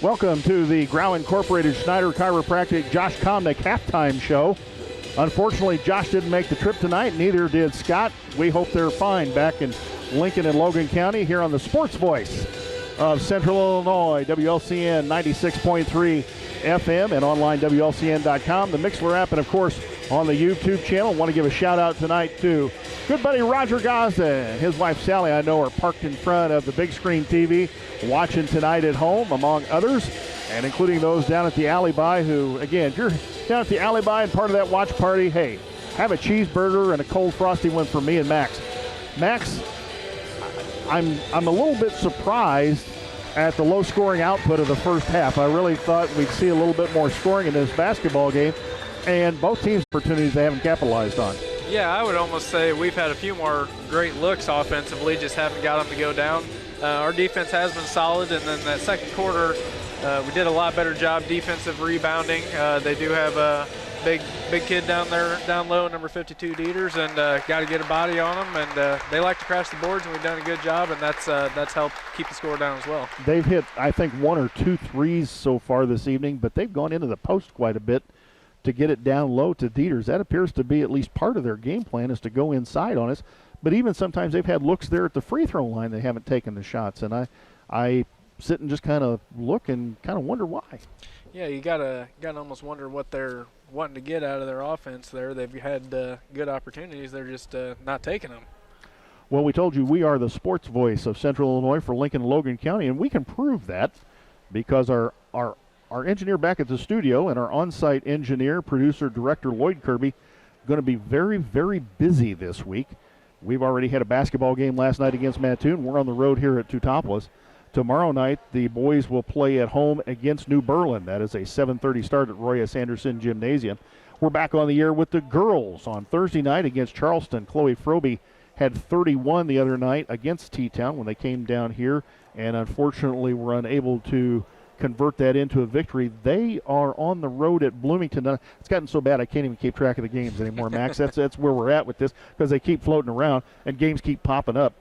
Welcome to the Grau Incorporated Schneider Chiropractic Josh Comnick halftime show. Unfortunately, Josh didn't make the trip tonight, neither did Scott. We hope they're fine back in Lincoln and Logan County here on the Sports Voice of Central Illinois, WLCN 96.3 FM and online WLCN.com, the Mixler app, and of course on the YouTube channel. Want to give a shout out tonight to good buddy Roger Gaza and his wife Sally, I know, are parked in front of the big screen TV watching tonight at home, among others, and including those down at the Alibi who, again, if you're down at the Alibi and part of that watch party, hey, have a cheeseburger and a cold frosty one for me and Max. Max, I'm a little bit surprised at the low scoring output of the first half. I really thought we'd see a little bit more scoring in this basketball game, and both teams' opportunities they haven't capitalized on. Yeah, I would almost say we've had a few more great looks offensively, just haven't got them to go down. Our defense has been solid, and then that second quarter, we did a lot better job defensive rebounding. They do have a big kid down there, down low, number 52 Dieters, and got to get a body on them. And they like to crash the boards, and we've done a good job, and that's helped keep the score down as well. They've hit, I think, 1 or 2 threes so far this evening, but they've gone into the post quite a bit to get it down low to Dieters. That appears to be at least part of their game plan, is to go inside on us. But even sometimes they've had looks there at the free throw line, they haven't taken the shots, and I sit and just kind of look and kind of wonder why. Yeah, you gotta almost wonder what they're wanting to get out of their offense there. They've had good opportunities, they're just not taking them. Well, we told you we are the sports voice of Central Illinois for Lincoln and Logan County, and we can prove that because our engineer back at the studio and our on-site engineer, producer, director Lloyd Kirby, going to be very, very busy this week. We've already had a basketball game last night against Mattoon. We're on the road here at Teutopolis. Tomorrow night, the boys will play at home against New Berlin. That is a 7:30 start at Roy S. Anderson Gymnasium. We're back on the air with the girls on Thursday night against Charleston. Chloe Froby had 31 the other night against T-Town when they came down here, and unfortunately were unable to convert that into a victory. They are on the road at Bloomington. It's gotten so bad I can't even keep track of the games anymore, Max. That's where we're at with this, because they keep floating around and games keep popping up.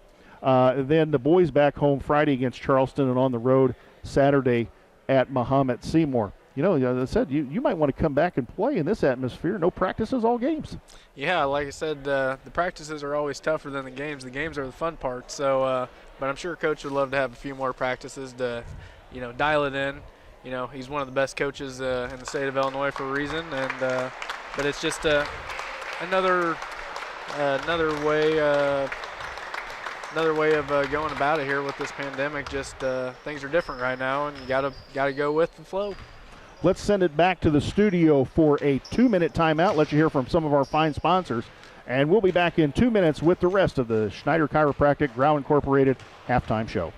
Then the boys back home Friday against Charleston and on the road Saturday at Mahomet Seymour. You know, as I said, you might want to come back and play in this atmosphere. No practices, all games. Yeah, like I said, the practices are always tougher than the games. The games are the fun part. So, but I'm sure Coach would love to have a few more practices to, dial it in. He's one of the best coaches in the state of Illinois for a reason, and but it's just another way of going about it here with this pandemic. Just things are different right now, and you gotta go with the flow. Let's send it back to the studio for a 2-minute timeout. Let you hear from some of our fine sponsors, and we'll be back in 2 minutes with the rest of the Schneider Chiropractic Grau Incorporated halftime show.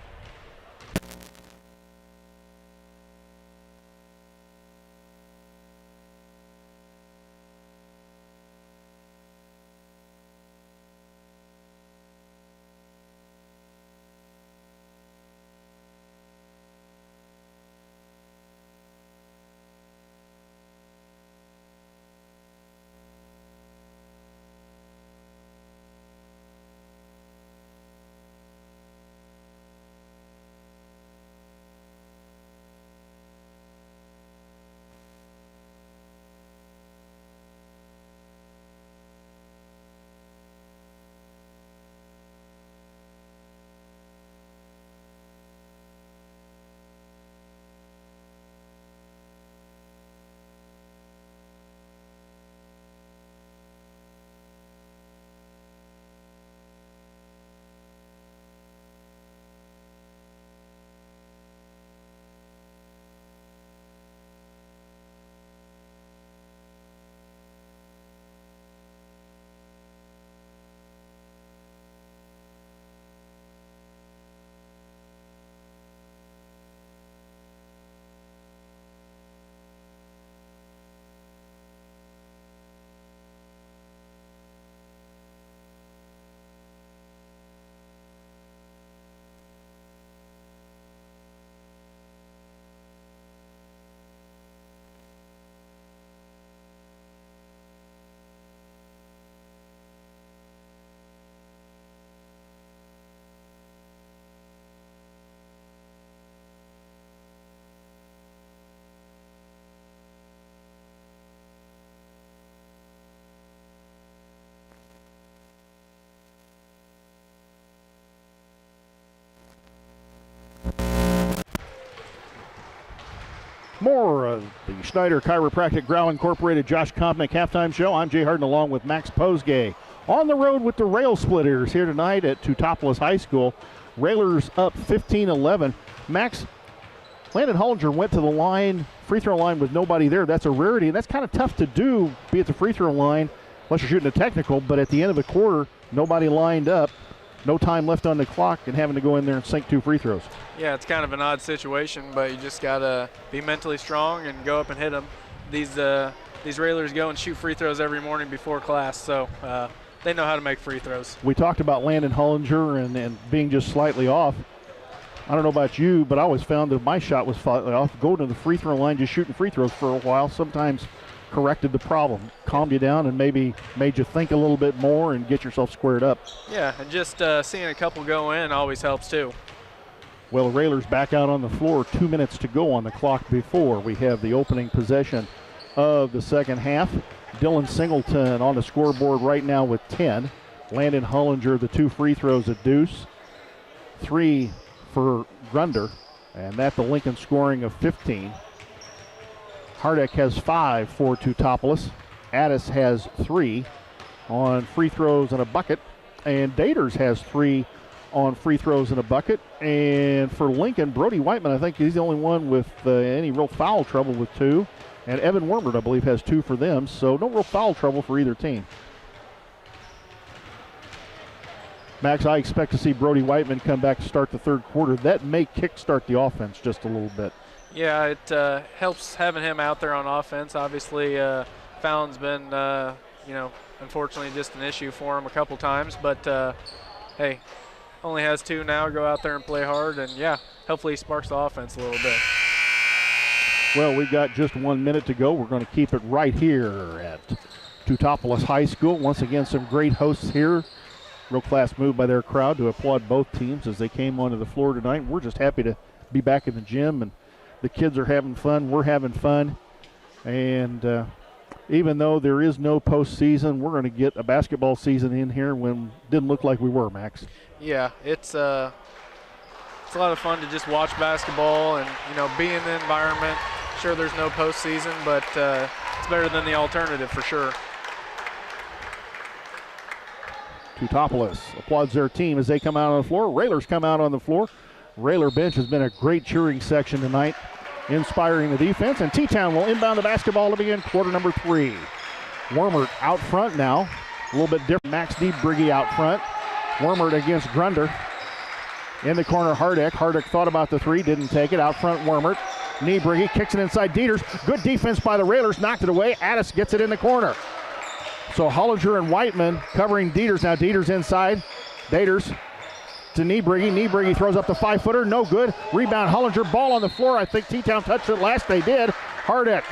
More of the Schneider Chiropractic Growl Incorporated Josh Kompnick halftime show. I'm Jay Hardin along with Max Pozsgai. On the road with the Railsplitters here tonight at Teutopolis High School. Railers up 15-11. Max, Landon Hollinger went to the line, free throw line with nobody there. That's a rarity, and that's kind of tough to do, be at the free throw line, unless you're shooting a technical, but at the end of the quarter, nobody lined up, no time left on the clock, and having to go in there and sink 2 free throws. Yeah, it's kind of an odd situation, but you just got to be mentally strong and go up and hit them. These Railers go and shoot free throws every morning before class, so they know how to make free throws. We talked about Landon Hollinger and being just slightly off. I don't know about you, but I always found that my shot was slightly off. Going to the free throw line, just shooting free throws for a while, sometimes corrected the problem, calmed you down, and maybe made you think a little bit more and get yourself squared up. Yeah, and just seeing a couple go in always helps too. Well, the Railers back out on the floor, 2 minutes to go on the clock before we have the opening possession of the second half. Dylan Singleton on the scoreboard right now with 10. Landon Hollinger, the 2 free throws at deuce. 3 for Grunder, and that the Lincoln scoring of 15. Hardin has 5 for Teutopolis. Addis has 3 on free throws and a bucket, and Daters has 3 on free throws and a bucket. And for Lincoln, Brody Whiteman, I think he's the only one with any real foul trouble with 2. And Evan Wormert, I believe, has 2 for them, so no real foul trouble for either team. Max, I expect to see Brody Whiteman come back to start the third quarter. That may kickstart the offense just a little bit. Yeah, it helps having him out there on offense. Obviously, fouling's been, unfortunately just an issue for him a couple times. But, hey, only has 2 now. Go out there and play hard. And, yeah, hopefully he sparks the offense a little bit. Well, we've got just 1 minute to go. We're going to keep it right here at Teutopolis High School. Once again, some great hosts here. Real class move by their crowd to applaud both teams as they came onto the floor tonight. We're just happy to be back in the gym, and the kids are having fun. We're having fun. And even though there is no postseason, we're going to get a basketball season in here when it didn't look like we were, Max. Yeah, it's a lot of fun to just watch basketball and, be in the environment. Sure, there's no postseason, but it's better than the alternative for sure. Teutopolis applauds their team as they come out on the floor. Railers come out on the floor. Railer bench has been a great cheering section tonight, inspiring the defense. And T-Town will inbound the basketball to begin quarter number 3. Wormert out front now. A little bit different. Max Debriggy out front. Wormert against Grunder. In the corner, Hardin. Hardin thought about the 3, didn't take it. Out front, Wormert. Debriggy kicks it inside Dieters. Good defense by the Railers, knocked it away. Addis gets it in the corner. So Hollinger and Whiteman covering Dieters. Now Dieters inside. Daters to Debriggy. Debriggy throws up the 5-footer. No good. Rebound Hollinger. Ball on the floor. I think T-Town touched it last. They did. Hardin.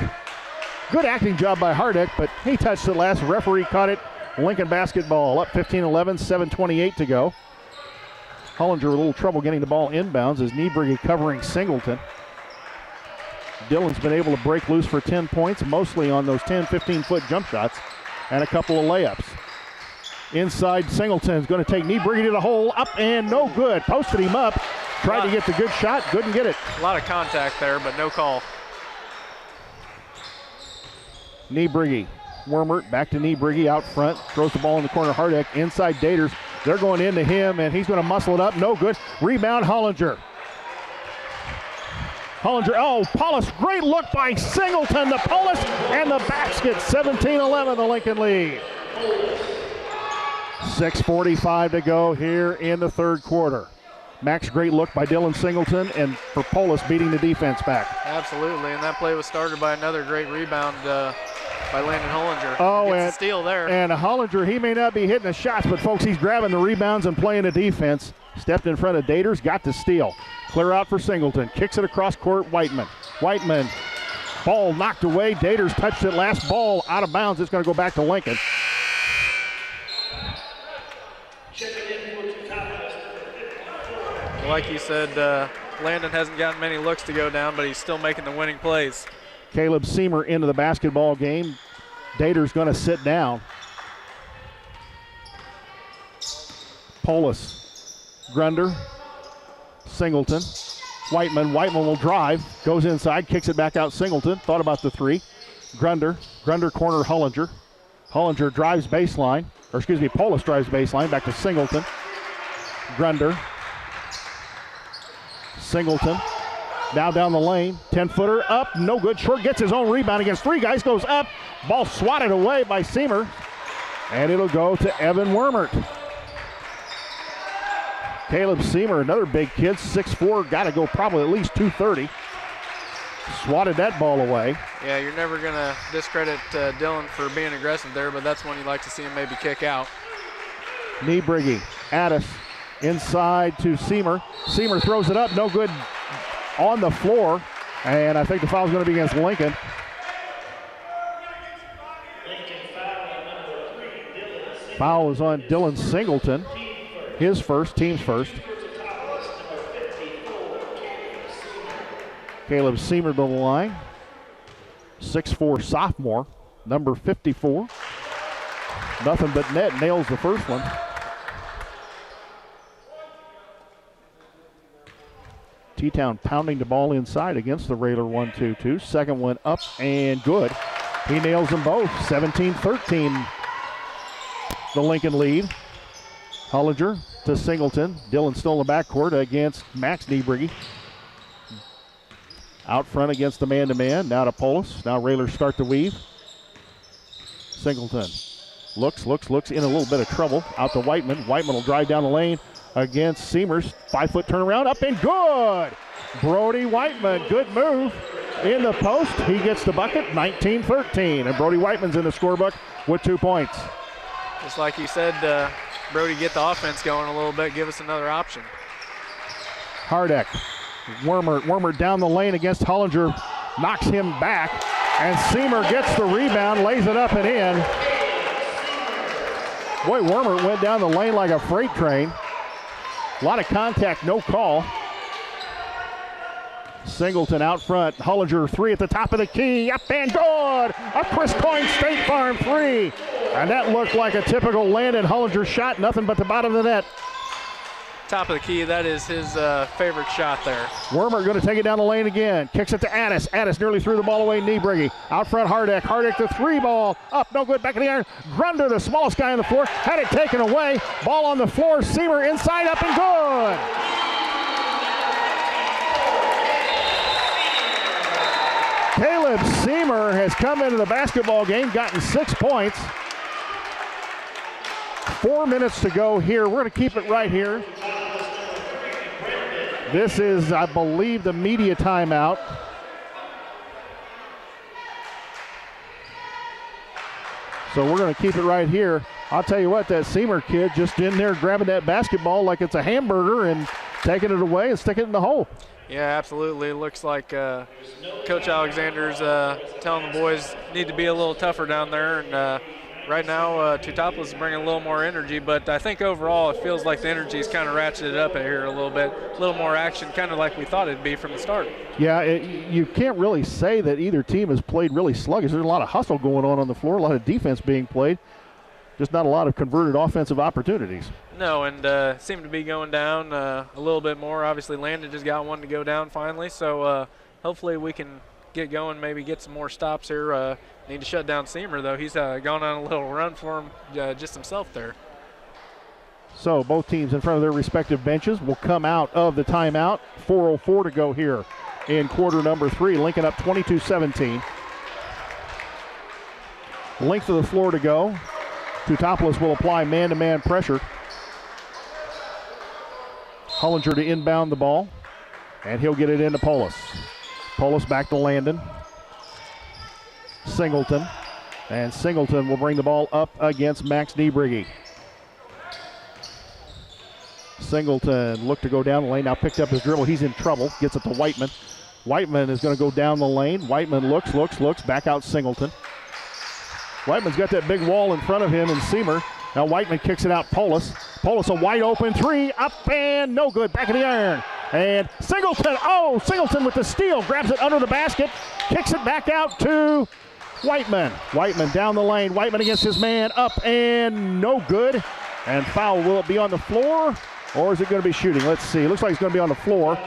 Good acting job by Hardin, but he touched it last. Referee caught it. Lincoln basketball up 15-11. 7:28 to go. Hollinger with a little trouble getting the ball inbounds as Debriggy covering Singleton. Dylan's been able to break loose for 10 points, mostly on those 10, 15-foot jump shots and a couple of layups. Inside, Singleton's going to take Debriggy to the hole, up and no good. Posted him up, tried to get the good shot, couldn't get it. A lot of contact there, but no call. Debriggy, Wormert back to Debriggy out front, throws the ball in the corner. Hardin inside Daters. They're going into him, and he's going to muscle it up. No good. Rebound, Hollinger. Paulus, great look by Singleton. The Paulus and the basket. 17-11, the Lincoln lead. 6:45 to go here in the third quarter. Max, great look by Dylan Singleton, and for Paulus beating the defense back. Absolutely, and that play was started by another great rebound by Landon Hollinger. Oh, and a steal there. And Hollinger, he may not be hitting the shots, but folks, he's grabbing the rebounds and playing the defense. Stepped in front of Daters, got the steal. Clear out for Singleton. Kicks it across court, Whiteman. Whiteman, ball knocked away. Daters touched it last. Ball out of bounds. It's going to go back to Lincoln. Like you said, Landon hasn't gotten many looks to go down, but he's still making the winning plays. Caleb Seamer into the basketball game. Dater's going to sit down. Polis, Grunder, Singleton. Whiteman will drive, goes inside, kicks it back out Singleton. Thought about the three. Grunder corner Hollinger. Hollinger drives baseline, Polis drives baseline, back to Singleton. Grunder. Singleton. Now down the lane, 10-footer up, no good. Short gets his own rebound against three guys, goes up. Ball swatted away by Seamer, and it'll go to Evan Wormert. Caleb Seamer, another big kid, 6'4", got to go probably at least 230. Swatted that ball away. Yeah, you're never going to discredit Dylan for being aggressive there, but that's when you like to see him maybe kick out. Niebrigge, Addis, inside to Seamer. Seamer throws it up, no good on the floor, and I think the foul's going to be against Lincoln. Foul is on Dylan Singleton. His first, team's first. Caleb Seamer to the line. 6'4" sophomore, number 54. Nothing but net, nails the first one. T-Town pounding the ball inside against the Railer 1-2-2. Second one up and good. He nails them both. 17-13, the Lincoln lead. Hollinger to Singleton. Dylan still in the backcourt against Max Niebrigge. Out front against the man-to-man. Now to Polis. Now Railers start to weave. Singleton looks in a little bit of trouble. Out to Whiteman. Whiteman will drive down the lane against Seamers. 5-foot turnaround up and good. Brody Whiteman, good move in the post. He gets the bucket, 19-13. And Brody Whiteman's in the scorebook with 2 points. Just like you said, Brody, get the offense going a little bit, give us another option. Hardin, Wormert down the lane against Hollinger, knocks him back, and Seamer gets the rebound, lays it up and in. Boy, Wormert went down the lane like a freight train. A lot of contact, no call. Singleton out front. Hollinger three at the top of the key. Up and good. A Chris Coyne State Farm three. And that looked like a typical Landon Hollinger shot. Nothing but the bottom of the net. Top of the key, that is his favorite shot there. Wormert going to take it down the lane again. Kicks it to Addis. Addis nearly threw the ball away. Niebrigge. Out front, Hardin. Hardin the three ball. Up, no good. Back in the iron. Grunder, the smallest guy on the floor, had it taken away. Ball on the floor. Seamer inside, up and good. Caleb Seamer has come into the basketball game, gotten 6 points. 4 minutes to go here. We're going to keep it right here. This is, I believe, the media timeout. So we're going to keep it right here. I'll tell you what, that Seamer kid just in there grabbing that basketball like it's a hamburger and taking it away and sticking it in the hole. Yeah, absolutely. It looks like Coach Alexander's telling the boys need to be a little tougher down there. And right now, Teutopolis is bringing a little more energy. But I think overall it feels like the energy is kind of ratcheted up here a little bit. A little more action, kind of like we thought it'd be from the start. Yeah, you can't really say that either team has played really sluggish. There's a lot of hustle going on the floor, a lot of defense being played. Just not a lot of converted offensive opportunities. No, and seem to be going down a little bit more. Obviously, Landon just got one to go down finally, so hopefully we can get going, maybe get some more stops here. Need to shut down Seamer, though. He's gone on a little run for him just himself there. So both teams in front of their respective benches will come out of the timeout. 4:04 to go here in quarter number 3. Lincoln up 22-17. Length of the floor to go. Teutopolis will apply man-to-man pressure. Hollinger to inbound the ball, and he'll get it into Polis. Polis back to Landon. Singleton, and Singleton will bring the ball up against Max Niebrigge. Singleton looked to go down the lane, now picked up his dribble. He's in trouble, gets it to Whiteman. Whiteman is going to go down the lane. Whiteman looks, back out Singleton. Whiteman's got that big wall in front of him and Seamer. Now Whiteman kicks it out Polis. Polis a wide open three, up and no good, back in the iron. And Singleton with the steal, grabs it under the basket, kicks it back out to Whiteman. Whiteman down the lane, Whiteman against his man, up and no good. And foul, will it be on the floor or is it going to be shooting? Let's see, looks like it's going to be on the floor.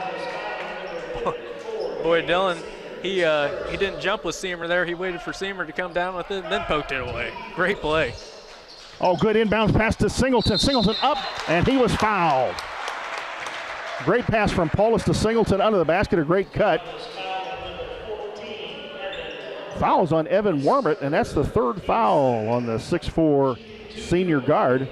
Boy, Dylan, he didn't jump with Seamer there. He waited for Seamer to come down with it and then poked it away. Great play. Oh, good inbounds pass to Singleton. Singleton up, and he was fouled. Great pass from Paulus to Singleton under the basket. A great cut. Fouls on Evan Wormert, and that's the third foul on the 6'4" senior guard.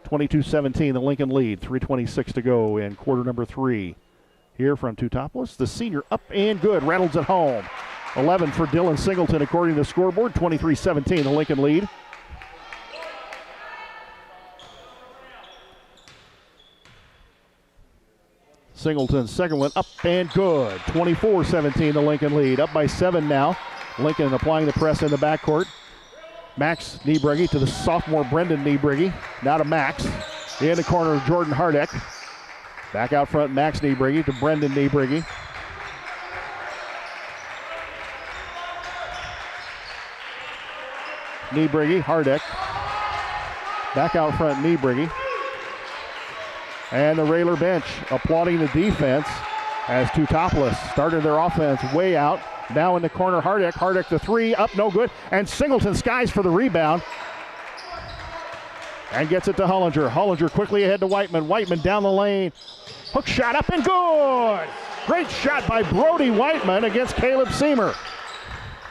22-17, the Lincoln lead. 3:26 to go in quarter number 3. Here from Teutopolis, the senior up and good. Rattles it home. 11 for Dylan Singleton according to the scoreboard. 23-17, the Lincoln lead. Singleton's second one up and good. 24-17, the Lincoln lead. Up by 7 now. Lincoln applying the press in the backcourt. Max Niebrugge to the sophomore Brendan Niebrugge. Now to Max. In the corner of Jordan Hardek. Back out front, Max Niebrugge to Brendan Niebrugge. Niebrugge, Hardek. Back out front, Niebrugge. And the Railer bench applauding the defense as Teutopolis started their offense way out. Now in the corner, Hardek. Hardek the three, up, no good. And Singleton skies for the rebound. And gets it to Hollinger. Hollinger quickly ahead to Whiteman. Whiteman down the lane. Hook shot up and good. Great shot by Brody Whiteman against Caleb Seamer.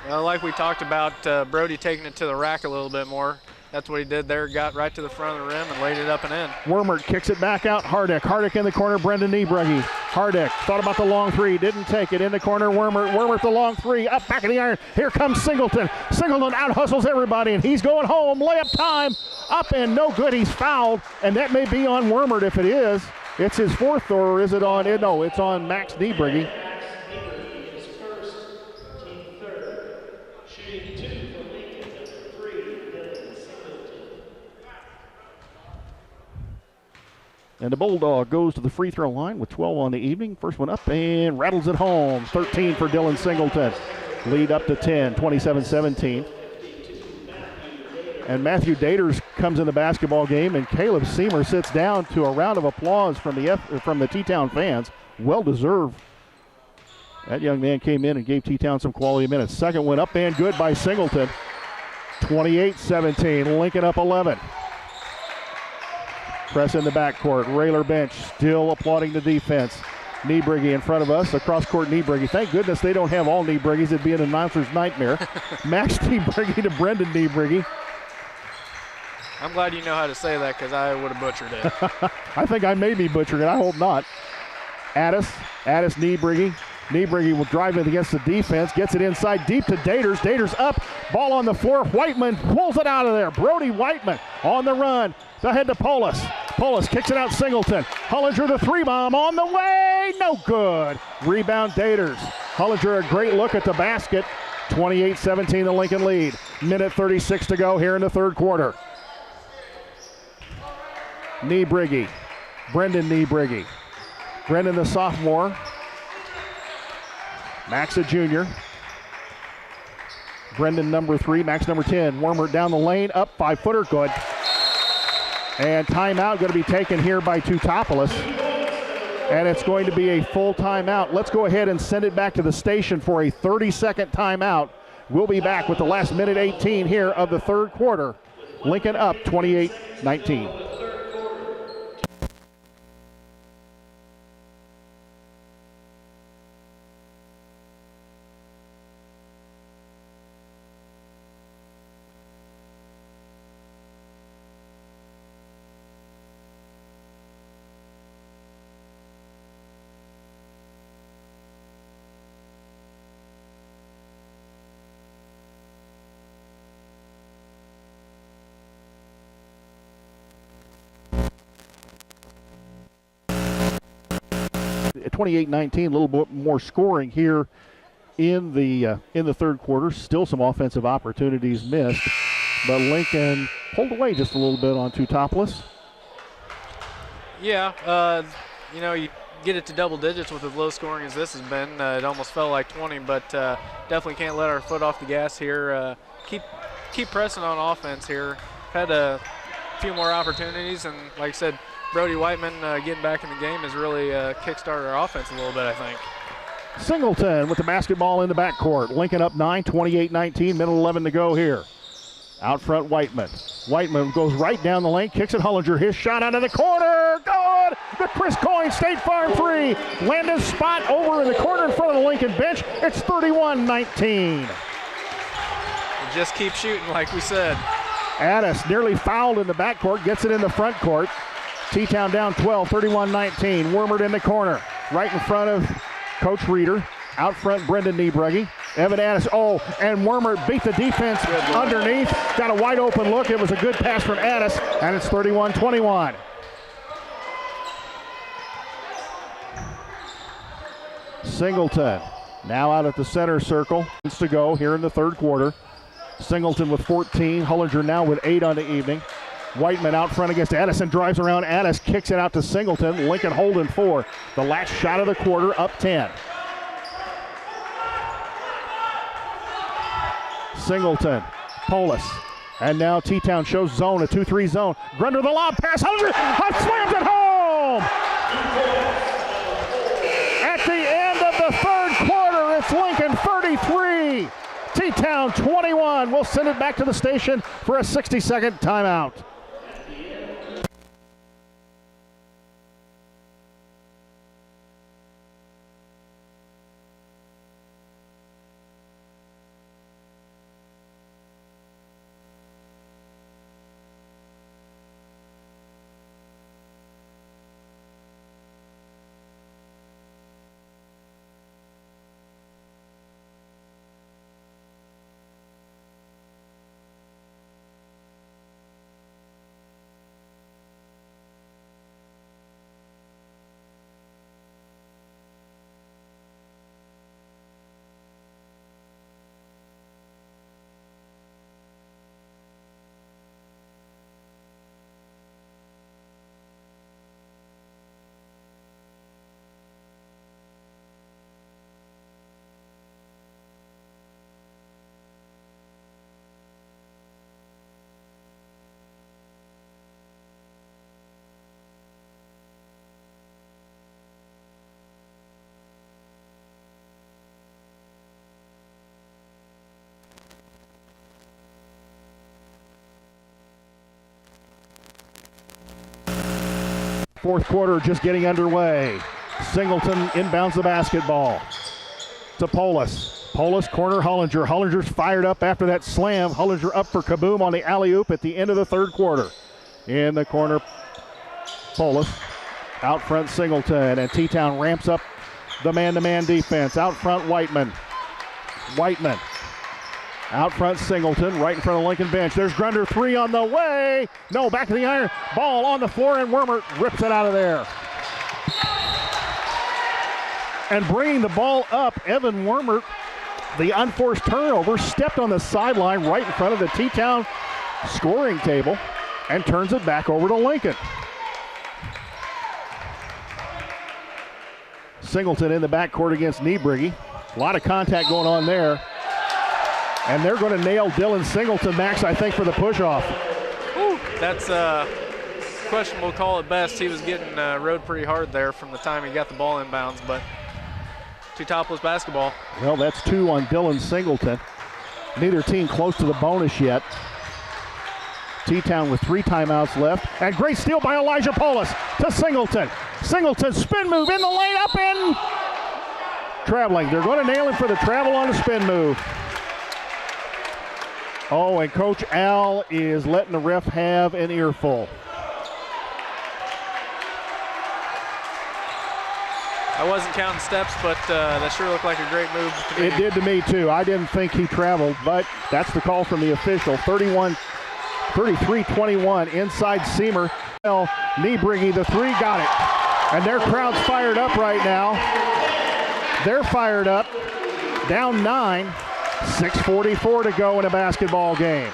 Well, like we talked about, Brody taking it to the rack a little bit more. That's what he did there. Got right to the front of the rim and laid it up and in. Wormert kicks it back out. Hardek. Hardek in the corner. Brendan Niebrugge. Hardek thought about the long three. Didn't take it. In the corner, Wormert. Wormert the long three. Up back of the iron. Here comes Singleton. Singleton out hustles everybody, and he's going home. Layup time. Up and no good. He's fouled, and that may be on Wormert if it is. It's his fourth, or is it on? No, it's on Max Niebrugge. And the Bulldog goes to the free throw line with 12 on the evening. First one up and rattles it home. 13 for Dylan Singleton. Lead up to 10, 27-17. And Matthew Daters comes in the basketball game, and Caleb Seamer sits down to a round of applause from the T-Town fans. Well deserved. That young man came in and gave T-Town some quality minutes. Second one up and good by Singleton. 28-17. Lincoln up 11. Press in the backcourt. Railer bench still applauding the defense. Niebrugge in front of us. Across court, Niebrugge. Thank goodness they don't have all Niebrugges. It'd be an announcer's nightmare. Max Niebrugge to Brendan Niebrugge. I'm glad you know how to say that because I would have butchered it. I think I may be butchering it. I hope not. Addis Niebrugge. Niebrugge will drive it against the defense. Gets it inside deep to Daters. Daters up. Ball on the floor. Whiteman pulls it out of there. Brody Whiteman on the run. Ahead to Paulus. Paulus kicks it out Singleton. Hollinger the three bomb on the way. No good. Rebound Daters. Hollinger a great look at the basket. 28-17 the Lincoln lead. Minute 36 to go here in the third quarter. Niebrugge. Brendan Niebrugge. Brendan the sophomore. Max a junior. Brendan number 3. Max number 10. Wormert down the lane. Up 5-footer. Good. And timeout going to be taken here by Teutopolis. And it's going to be a full timeout. Let's go ahead and send it back to the station for a 30-second timeout. We'll be back with the last minute 18 here of the third quarter. Lincoln up 28-19. At 28-19, a little bit more scoring here in the third quarter. Still some offensive opportunities missed, but Lincoln pulled away just a little bit on Teutopolis. Yeah, you get it to double digits with as low scoring as this has been. It almost felt like 20, but definitely can't let our foot off the gas here. Keep pressing on offense here. Had a few more opportunities, and like I said, Brody Whiteman getting back in the game has really kickstarted our offense a little bit, I think. Singleton with the basketball in the backcourt. Lincoln up 9, 28-19, minute 11 to go here. Out front, Whiteman. Whiteman goes right down the lane, kicks it Hollinger. His shot out of the corner, good! The Chris Coyne State Farm three. Landis spot over in the corner in front of the Lincoln bench. It's 31-19. Just keep shooting, like we said. Addis nearly fouled in the backcourt, gets it in the front court. T-Town down 12, 31-19. Wormert in the corner, right in front of Coach Reeder. Out front, Brendan Niebrugge. Evan Addis, and Wormert beat the defense underneath. Got a wide open look. It was a good pass from Addis, and it's 31-21. Singleton now out at the center circle. To go here in the third quarter. Singleton with 14. Hollinger now with 8 on the evening. Whiteman out front against Addis and drives around Addis, kicks it out to Singleton. Lincoln holding 4. The last shot of the quarter, up 10. Singleton, Polis, and now T-Town shows zone, a 2-3 zone. Grunder the lob pass, Hollinger slams it home! At the end of the third quarter, it's Lincoln 33, T-Town 21. We'll send it back to the station for a 60-second timeout. Fourth quarter just getting underway. Singleton inbounds the basketball to Polis. Polis corner Hollinger. Hollinger's fired up after that slam. Hollinger up for kaboom on the alley-oop at the end of the third quarter. In the corner, Polis. Out front, Singleton. And T-Town ramps up the man-to-man defense. Out front, Whiteman. Whiteman. Out front, Singleton, right in front of Lincoln bench. There's Grunder, 3 on the way. No, back of the iron. Ball on the floor, and Wormert rips it out of there. And bringing the ball up, Evan Wormert, the unforced turnover, stepped on the sideline right in front of the T-Town scoring table and turns it back over to Lincoln. Singleton in the backcourt against Niebrugge. A lot of contact going on there. And they're going to nail Dylan Singleton, Max, I think, for the push-off. That's a questionable call at best. He was getting rode pretty hard there from the time he got the ball inbounds, but Teutopolis basketball. Well, that's 2 on Dylan Singleton. Neither team close to the bonus yet. T-Town with 3 timeouts left. And great steal by Elijah Polis to Singleton. Singleton spin move in the lane, up in. Traveling. They're going to nail him for the travel on the spin move. Oh, and Coach Al is letting the ref have an earful. I wasn't counting steps, but that sure looked like a great move to me. It did to me, too. I didn't think he traveled, but that's the call from the official. 33-21, inside Seamer. Niebrugge, the 3, got it. And their crowd's fired up right now. They're fired up. Down 9. 6:44 to go in a basketball game.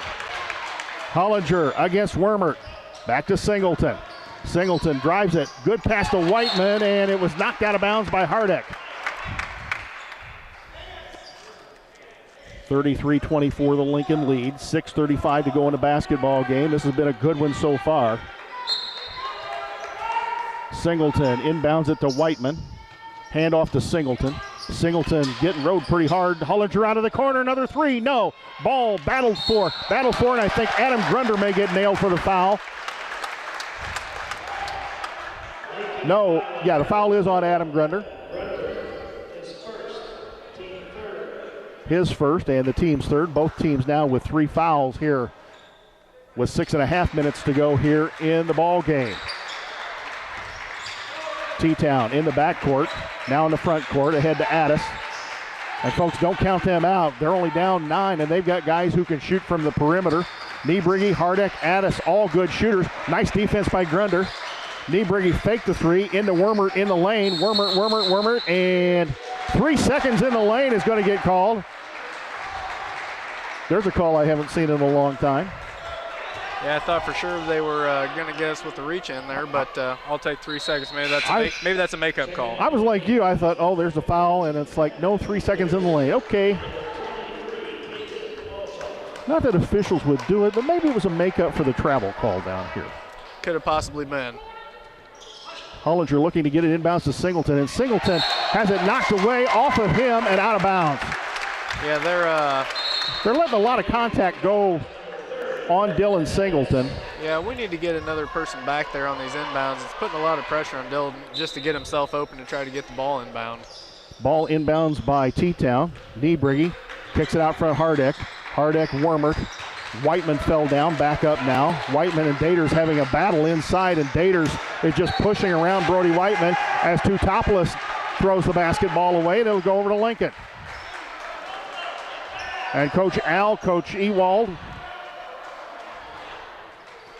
Hollinger against Wormert. Back to Singleton. Singleton drives it. Good pass to Whiteman, and it was knocked out of bounds by Hardin. 33-24 the Lincoln lead. 6:35 to go in a basketball game. This has been a good one so far. Singleton inbounds it to Whiteman. Hand off to Singleton. Singleton getting rode pretty hard. Hollinger out of the corner, another three. No. Ball battled for, and I think Adam Grunder may get nailed for the foul. No, yeah, the foul is on Adam Grunder. His first and the team's third. Both teams now with 3 fouls here with 6.5 minutes to go here in the ball game. T-Town in the backcourt, now in the front court, ahead to Addis. And folks, don't count them out. They're only down 9, and they've got guys who can shoot from the perimeter. Niebrigi, Hardin, Addis, all good shooters. Nice defense by Grunder. Niebrigi faked the three, into Wormert in the lane. Wormert, and 3 seconds in the lane is going to get called. There's a call I haven't seen in a long time. Yeah, I thought for sure they were going to get us with the reach in there, but I'll take 3 seconds. Maybe that's a makeup call. I was like you. I thought, oh, there's a foul, and it's like, no, 3 seconds in the lane. Okay. Not that officials would do it, but maybe it was a makeup for the travel call down here. Could have possibly been. Hollinger looking to get it inbounds to Singleton, and Singleton has it knocked away off of him and out of bounds. Yeah, they're letting a lot of contact go on Dylan Singleton. Yeah, we need to get another person back there on these inbounds. It's putting a lot of pressure on Dylan just to get himself open to try to get the ball inbound. Ball inbounds by T-Town. Niebrigi kicks it out front. Hardek, Wormert. Whiteman fell down, back up now. Whiteman and Daters having a battle inside, and Daters is just pushing around Brody Whiteman as Teutopolis throws the basketball away, and it'll go over to Lincoln. And Coach Ewald,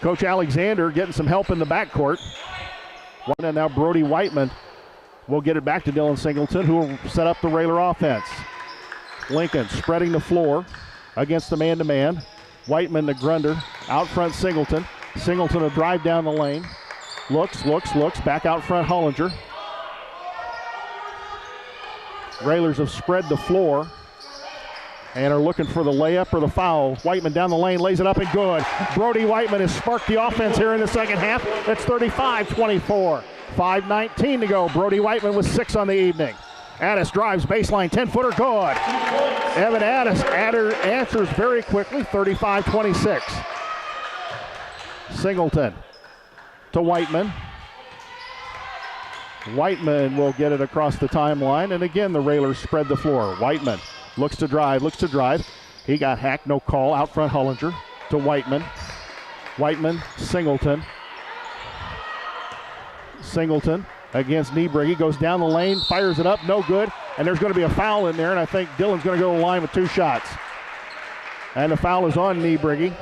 Coach Alexander getting some help in the backcourt. And now Brody Whiteman will get it back to Dylan Singleton, who will set up the Railer offense. Lincoln spreading the floor against the man-to-man. Whiteman to Grunder, out front Singleton. Singleton will drive down the lane. Looks, back out front Hollinger. Railers have spread the floor and are looking for the layup or the foul. Whiteman down the lane, lays it up and good. Brody Whiteman has sparked the offense here in the second half. It's 35-24. 5:19 to go. Brody Whiteman with 6 on the evening. Addis drives baseline, 10-footer, good. Evan Addis answers very quickly, 35-26. Singleton to Whiteman. Whiteman will get it across the timeline, and again the Railers spread the floor. Whiteman looks to drive. He got hacked, no call. Out front Hollinger to Whiteman. Whiteman, Singleton against Niebrigi. He goes down the lane, fires it up, no good. And there's going to be a foul in there, and I think Dylan's going to go to the line with 2 shots. And the foul is on Niebrigi.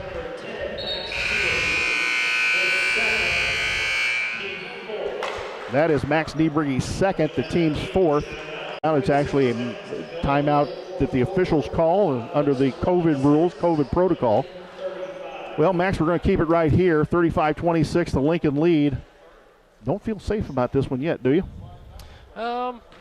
That is Max Niebrigi's second, the team's 4th. Now it's actually a timeout that the officials call under the COVID rules, COVID protocol. Well, Max, we're going to keep it right here. 35-26, the Lincoln lead. Don't feel safe about this one yet, do you?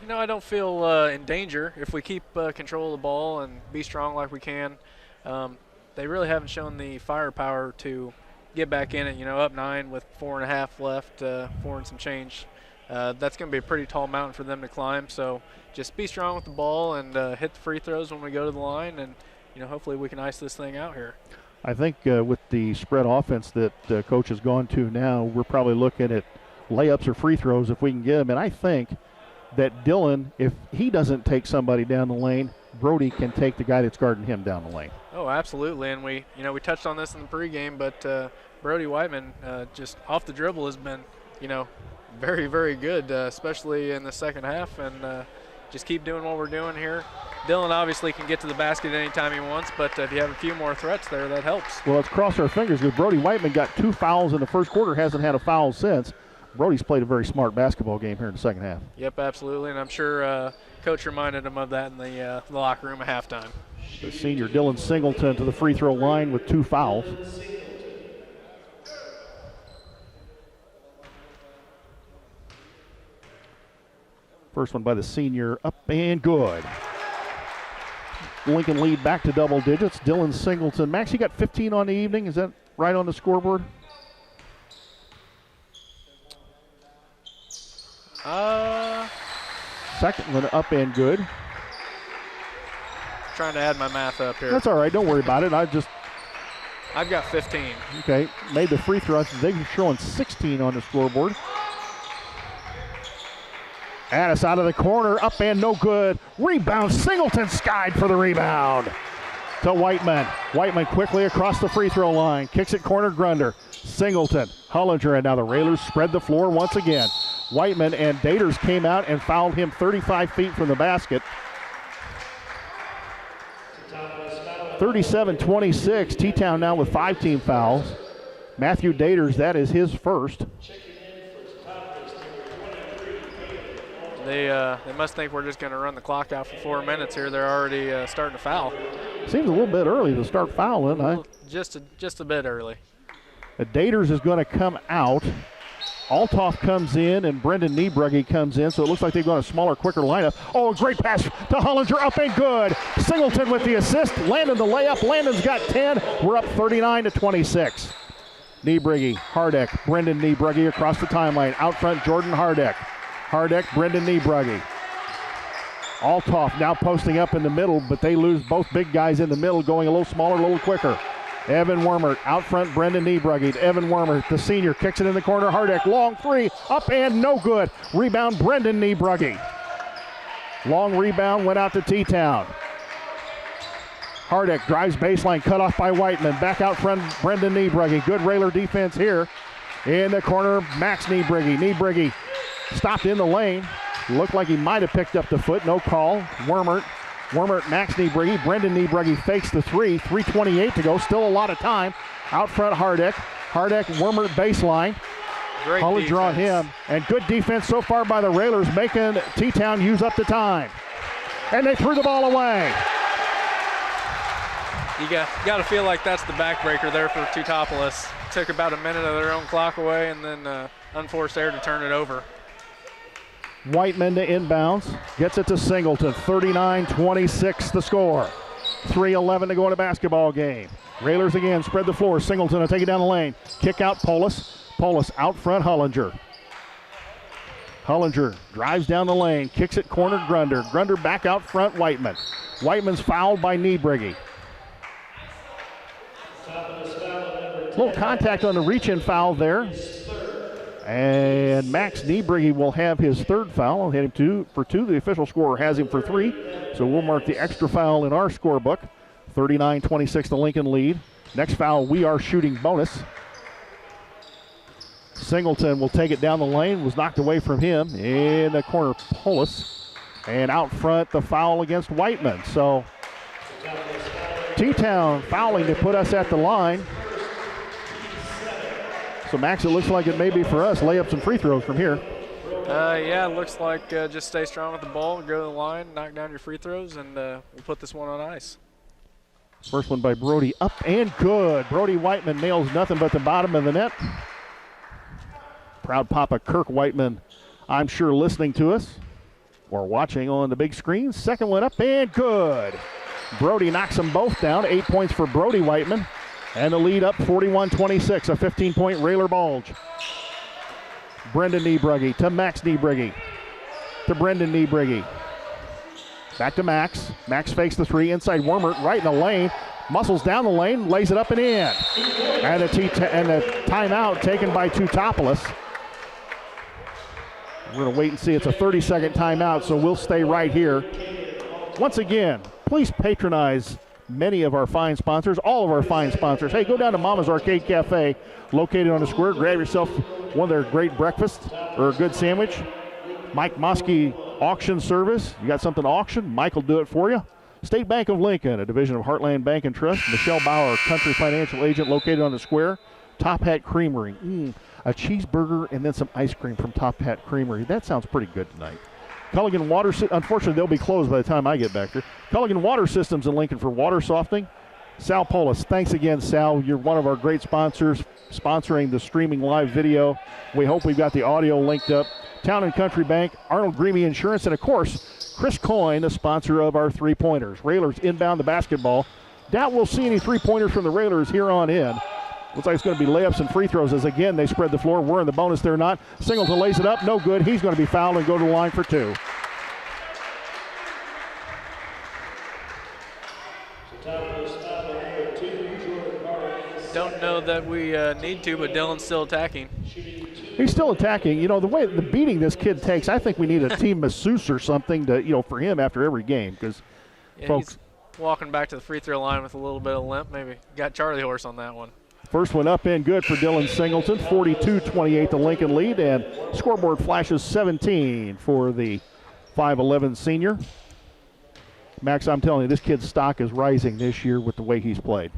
I don't feel in danger if we keep control of the ball and be strong like we can. They really haven't shown the firepower to get back in it, up 9 with 4.5 left, 4 and some change. That's going to be a pretty tall mountain for them to climb. So just be strong with the ball and hit the free throws when we go to the line, and hopefully we can ice this thing out here. I think with the spread offense that Coach has gone to now, we're probably looking at layups or free throws if we can get them. And I think that Dylan, if he doesn't take somebody down the lane, Brody can take the guy that's guarding him down the lane. Oh, absolutely. And we touched on this in the pregame, but Brody Whiteman just off the dribble has been, very, very good, especially in the second half. And just keep doing what we're doing here. Dylan obviously can get to the basket anytime he wants, but if you have a few more threats there, that helps. Well, let's cross our fingers because Brody Whiteman got 2 fouls in the first quarter, hasn't had a foul since. Brody's played a very smart basketball game here in the second half. Yep, absolutely, and I'm sure Coach reminded him of that in the locker room at halftime. The senior Dylan Singleton to the free throw line with 2 fouls. First one by the senior, up and good. Lincoln lead back to double digits. Dylan Singleton. Max, you got 15 on the evening. Is that right on the scoreboard? Second one up and good. Trying to add my math up here. That's all right. Don't worry about it. I've got 15. Okay, made the free throw. They're showing 16 on the scoreboard. Addis out of the corner, up and no good. Rebound, Singleton skied for the rebound. To Whiteman. Whiteman quickly across the free throw line. Kicks it corner, Grunder. Singleton, Hollinger, and now the Railers spread the floor once again. Whiteman and Daters came out and fouled him 35 feet from the basket. 37-26, T-Town now with 5 team fouls. Matthew Daters, that is his first. They must think we're just going to run the clock out for 4 minutes here. They're already starting to foul. Seems a little bit early to start fouling. Just a bit early. Daters is going to come out. Altoff comes in and Brendan Niebrugge comes in, so it looks like they've got a smaller, quicker lineup. Oh, a great pass to Hollinger, up and good. Singleton with the assist. Landon the layup. Landon's got 10. We're up 39-26. Niebrugge, Hardek, Brendan Niebrugge across the timeline. Out front, Jordan Hardek. Hardek, Brendan Niebrugge. Altoff now posting up in the middle, but they lose both big guys in the middle, going a little smaller, a little quicker. Evan Wormert out front, Brendan Niebrugge. Evan Wormert, the senior, kicks it in the corner. Hardek, long three, up and no good. Rebound, Brendan Niebrugge. Long rebound went out to T-Town. Hardek drives baseline, cut off by Whiteman. Back out front, Brendan Niebrugge. Good Railer defense here. In the corner, Max Niebrugge. Niebrugge stopped in the lane. Looked like he might have picked up the foot. No call. Wormert, Max Niebrugge. Brendan Niebrugge fakes the three. 3:28 to go. Still a lot of time. Out front, Hardek, Wormert baseline. Great Hollinger on him. And good defense so far by the Railers, making T-Town use up the time. And they threw the ball away. You got to feel like that's the backbreaker there for Teutopolis. Took about a minute of their own clock away and then unforced error to turn it over. Whiteman to inbounds, gets it to Singleton. 39-26 the score. 3:11 to go in a basketball game. Railers again spread the floor. Singleton will take it down the lane. Kick out Polis. Polis out front, Hollinger. Hollinger drives down the lane, kicks it corner, Grunder. Grunder back out front, Whiteman. Whiteman's fouled by Niebrugge. Little contact on the reach-in foul there. And Max Niebrugge will have his third foul. I'll hit him for two. The official scorer has him for 3. So we'll mark the extra foul in our scorebook. 39-26 the Lincoln lead. Next foul, we are shooting bonus. Singleton will take it down the lane. Was knocked away from him. In the corner, Polis. And out front, the foul against Whiteman. So T-Town fouling to put us at the line. So, Max, it looks like it may be for us. Lay up some free throws from here. Yeah, it looks like just stay strong with the ball, go to the line, knock down your free throws, and we'll put this one on ice. First one by Brody, up and good. Brody Whiteman nails nothing but the bottom of the net. Proud Papa Kirk Whiteman, I'm sure, listening to us or watching on the big screen. Second one up and good. Brody knocks them both down. 8 points for Brody Whiteman. And the lead up 41-26, a 15-point Railer bulge. Brendan Niebrugge to Max Niebrugge. To Brendan Niebrugge. Back to Max. Max fakes the three inside Wormert, right in the lane. Muscles down the lane, lays it up and in. And a timeout taken by Teutopolis. We're going to wait and see. It's a 30-second timeout, so we'll stay right here. Once again, please patronize many of our fine sponsors, all of our fine sponsors. Hey, go down to Mama's Arcade Cafe, located on the square. Grab yourself one of their great breakfasts or a good sandwich. Mike Moskey Auction Service. You got something to auction? Mike will do it for you. State Bank of Lincoln, a division of Heartland Bank and Trust. Michelle Bauer, country financial agent located on the square. Top Hat Creamery. A cheeseburger and then some ice cream from Top Hat Creamery. That sounds pretty good tonight. Culligan Water, unfortunately they'll be closed by the time I get back there. Culligan Water Systems in Lincoln for water softening. Sal Polis, thanks again, Sal. You're one of our great sponsors, sponsoring the streaming live video. We hope we've got the audio linked up. Town and Country Bank, Arnold Greemy Insurance, and of course, Chris Coyne, the sponsor of our three-pointers. Railers inbound the basketball. Doubt we'll see any three-pointers from the Railers here on in. Looks like it's going to be layups and free throws as again they spread the floor. We're in the bonus, they're not. Singleton lays it up, no good. He's going to be fouled and go to the line for 2. Don't know that we need to, but Dylan's still attacking. He's still attacking. You know, the way the beating this kid takes, I think we need a team masseuse or something to, you know, for him after every game because folks. He's walking back to the free throw line with a little bit of limp. Maybe got Charlie horse on that one. First one up and good for Dylan Singleton. 42-28 the Lincoln lead, and scoreboard flashes 17 for the 5'11 senior. Max, I'm telling you, this kid's stock is rising this year with the way he's played.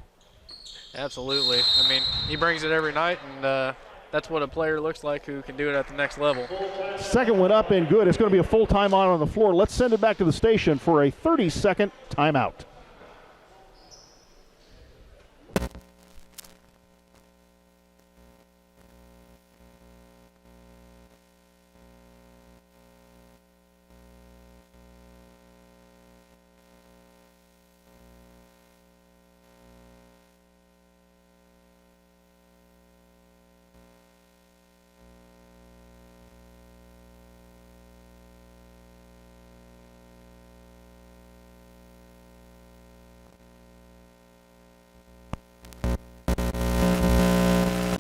Absolutely. I mean, he brings it every night, and that's what a player looks like who can do it at the next level. Second one up and good. It's going to be a full timeout on the floor. Let's send it back to the station for a 30-second timeout.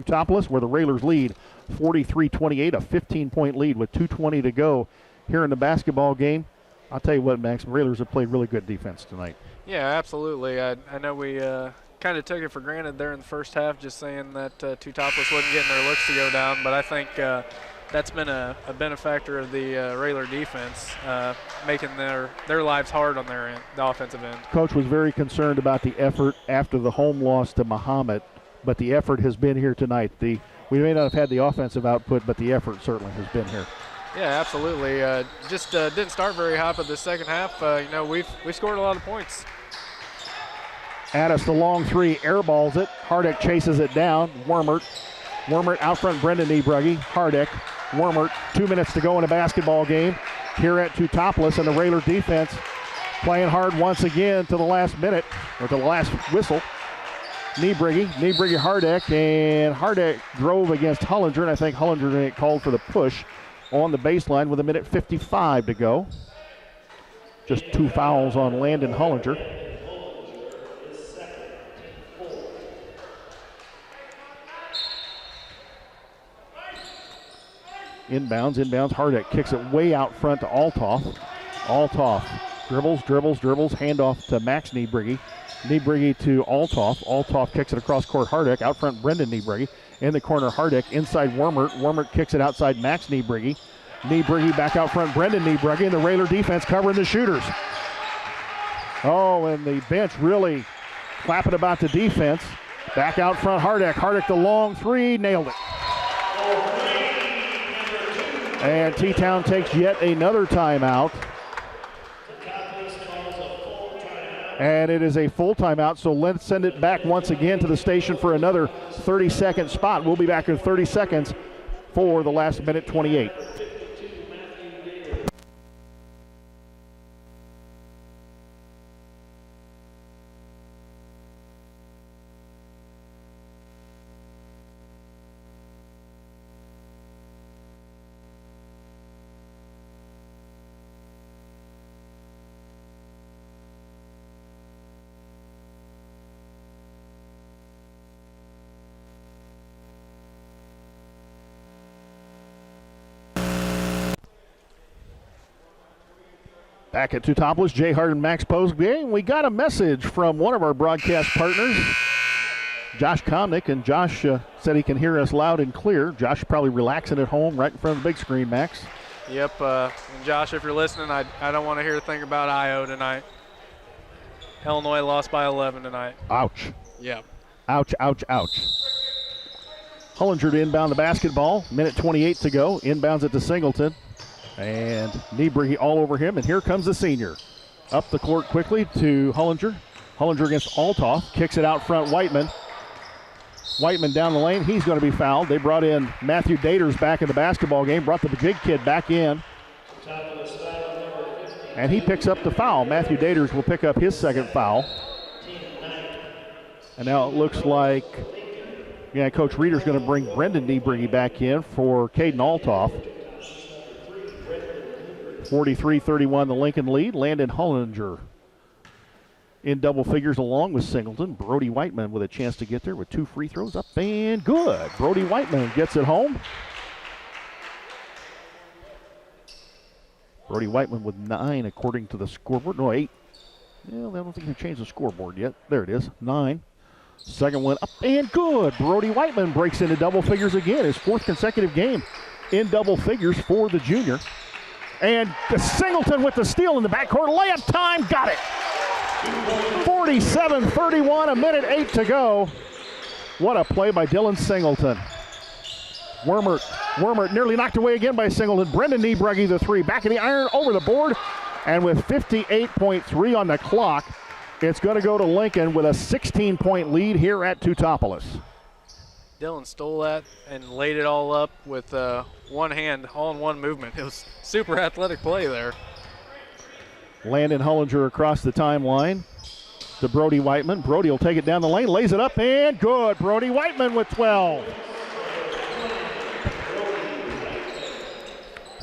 Teutopolis, where the Railers lead 43-28, a 15-point lead with 2:20 to go here in the basketball game. I'll tell you what, Max, the Railers have played really good defense tonight. Yeah, absolutely. I know we kind of took it for granted there in the first half, just saying that Teutopolis wasn't getting their looks to go down, but I think that's been a benefactor of the Railer defense, making their lives hard on their end, the offensive end. Coach was very concerned about the effort after the home loss to Muhammad, but the effort has been here tonight. We may not have had the offensive output, but the effort certainly has been here. Yeah, absolutely. Just didn't start very hot, but the second half, you know, we scored a lot of points. Addis, the long three, airballs it. Hardek chases it down. Wormert out front, Brendan Niebrugge. Hardek, Wormert, 2 minutes to go in a basketball game here at Teutopolis, and the Railer defense playing hard once again to the last minute, or to the last whistle. Niebrugge, Hardek, and Hardek drove against Hollinger, and I think Hollinger going to get called for the push on the baseline with 1:55 to go. Just 2 fouls on Landon Hollinger. Inbounds, Hardek kicks it way out front to Althoff. Althoff dribbles, handoff to Max Niebrugge. Niebrugge to Althoff. Althoff kicks it across court. Hardek out front, Brendan Niebrugge. In the corner, Hardek inside Wormert. Wormert kicks it outside Max Niebrugge. Niebrugge back out front, Brendan Niebrugge, and the Railer defense covering the shooters. Oh, and the bench really clapping about the defense. Back out front, Hardek. Hardek the long three, nailed it. And T-Town takes yet another timeout. And it is a full timeout, so let's send it back once again to the station for another 30-second spot. We'll be back in 30 seconds for the last minute 28. Back at Teutopolis, Jay Hardin, Max Pozsgai. We got a message from one of our broadcast partners, Josh Komnick, and Josh said he can hear us loud and clear. Josh probably relaxing at home right in front of the big screen, Max. Yep, and Josh, if you're listening, I don't want to hear a thing about IO tonight. Illinois lost by 11 tonight. Ouch. Yeah. Ouch. Hollinger to inbound the basketball. 1:28 to go. Inbounds it to Singleton. And Niebrugge all over him, and here comes the senior. Up the court quickly to Hollinger. Hollinger against Althoff, kicks it out front, Whiteman. Whiteman down the lane, he's going to be fouled. They brought in Matthew Daters back in the basketball game, brought the big kid back in. And he picks up the foul. Matthew Daters will pick up his second foul. And now it looks like Yeah, Coach Reeder's going to bring Brendan Niebrigge back in for Caden Altoff. 43-31 the Lincoln lead. Landon Hollinger in double figures along with Singleton. Brody Whiteman with a chance to get there with 2 free throws up and good. Brody Whiteman gets it home. Brody Whiteman with 9 according to the scoreboard. No, 8. Well, I don't think they've changed the scoreboard yet. There it is, 9. Second one up and good. Brody Whiteman breaks into double figures again. His 4th consecutive game in double figures for the junior. And Singleton with the steal in the backcourt. Layup time, got it. 47-31, a minute 8 to go. What a play by Dylan Singleton. Wormert nearly knocked away again by Singleton. Brendan Niebrugge, the 3, back in the iron, over the board. And with 58.3 on the clock, it's going to go to Lincoln with a 16-point lead here at Teutopolis. Dylan stole that and laid it all up with one hand, all in one movement. It was super athletic play there. Landon Hollinger across the timeline to Brody Whiteman. Brody will take it down the lane, lays it up, and good. Brody Whiteman with 12.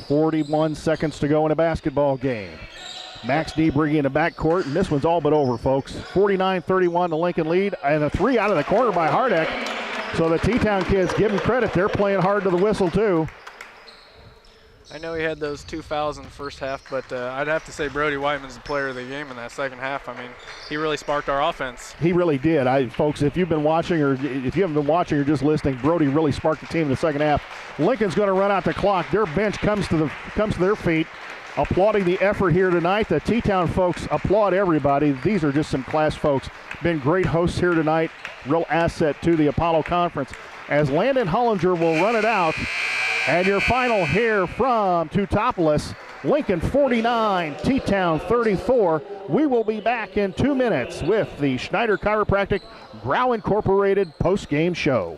41 seconds to go in a basketball game. Max Niebrugge in the backcourt, and this one's all but over, folks. 49-31 the Lincoln lead, and a 3 out of the corner by Hardin. So the T-Town kids, give them credit. They're playing hard to the whistle, too. I know he had those 2 fouls in the first half, but I'd have to say Brody Whiteman's the player of the game in that second half. I mean, he really sparked our offense. He really did. Folks, if you've been watching or if you haven't been watching or just listening, Brody really sparked the team in the second half. Lincoln's going to run out the clock. Their bench comes to their feet, applauding the effort here tonight. The T-Town folks applaud everybody. These are just some class folks. Been great hosts here tonight. Real asset to the Apollo Conference. As Landon Hollinger will run it out. And your final here from Teutopolis, Lincoln 49, T-Town 34. We will be back in 2 minutes with the Schneider Chiropractic Grau Incorporated post-game show.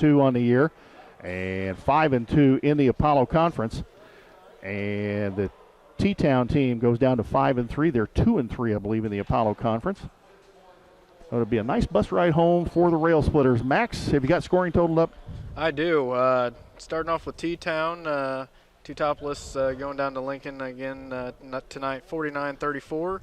On the year, and 5-2 in the Apollo Conference. And the T-Town team goes down to 5-3. They're 2-3, I believe, in the Apollo Conference. It'll be a nice bus ride home for the Railsplitters. Max, have you got scoring totaled up? I do. Starting off with T-Town, Teutopolis going down to Lincoln again tonight, 49-34.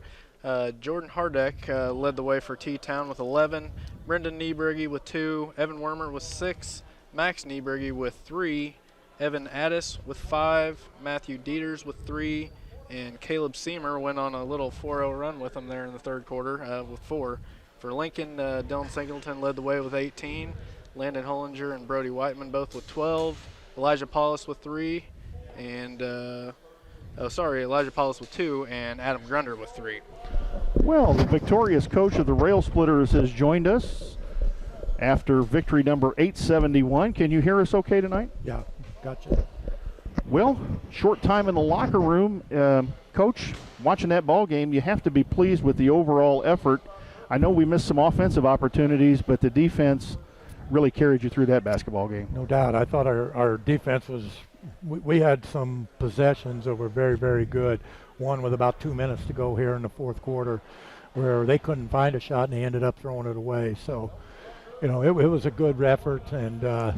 Jordan Hardek led the way for T-Town with 11. Brendan Niebrugge with 2. Evan Wormer with 6. Max Nieberge with 3, Evan Addis with 5, Matthew Dieters with 3, and Caleb Seamer went on a little 4-0 run with them there in the third quarter with 4. For Lincoln, Dylan Singleton led the way with 18, Landon Hollinger and Brody Whiteman both with 12, Elijah Paulus with 3, and Elijah Paulus with 2, and Adam Grunder with 3. Well, the victorious coach of the Railsplitters has joined us after victory number 871. Can you hear us okay tonight? Yeah, gotcha. Well, short time in the locker room. Coach, watching that ball game, you have to be pleased with the overall effort. I know we missed some offensive opportunities, but the defense really carried you through that basketball game. No doubt. I thought our defense was we had some possessions that were very, very good. One with about 2 minutes to go here in the fourth quarter where they couldn't find a shot and they ended up throwing it away. So, it was a good effort, and, this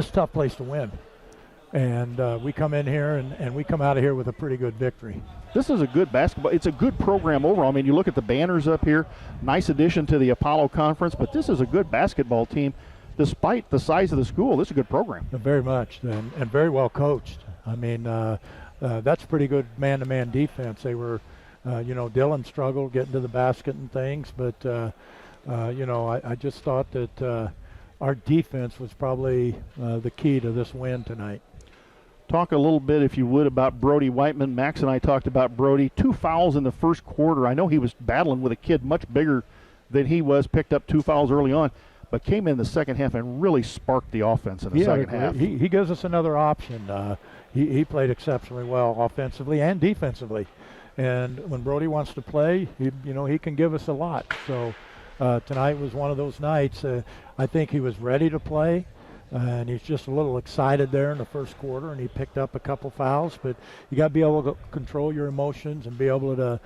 is a tough place to win. And we come in here and we come out of here with a pretty good victory. This is a good basketball. It's a good program overall. I mean, you look at the banners up here, nice addition to the Apollo Conference, but this is a good basketball team. Despite the size of the school, this is a good program. Very much, and very well coached. I mean, that's pretty good man-to-man defense. They were, Dylan struggled getting to the basket and things, but, I just thought that our defense was probably the key to this win tonight. Talk a little bit, if you would, about Brody Whiteman. Max and I talked about Brody. 2 fouls in the first quarter. I know he was battling with a kid much bigger than he was, picked up 2 fouls early on, but came in the second half and really sparked the offense in the second half. He gives us another option. He played exceptionally well offensively and defensively. And when Brody wants to play, he can give us a lot. So tonight was one of those nights. I think he was ready to play. And he's just a little excited there in the first quarter, and he picked up a couple fouls. But you got to be able to control your emotions and be able to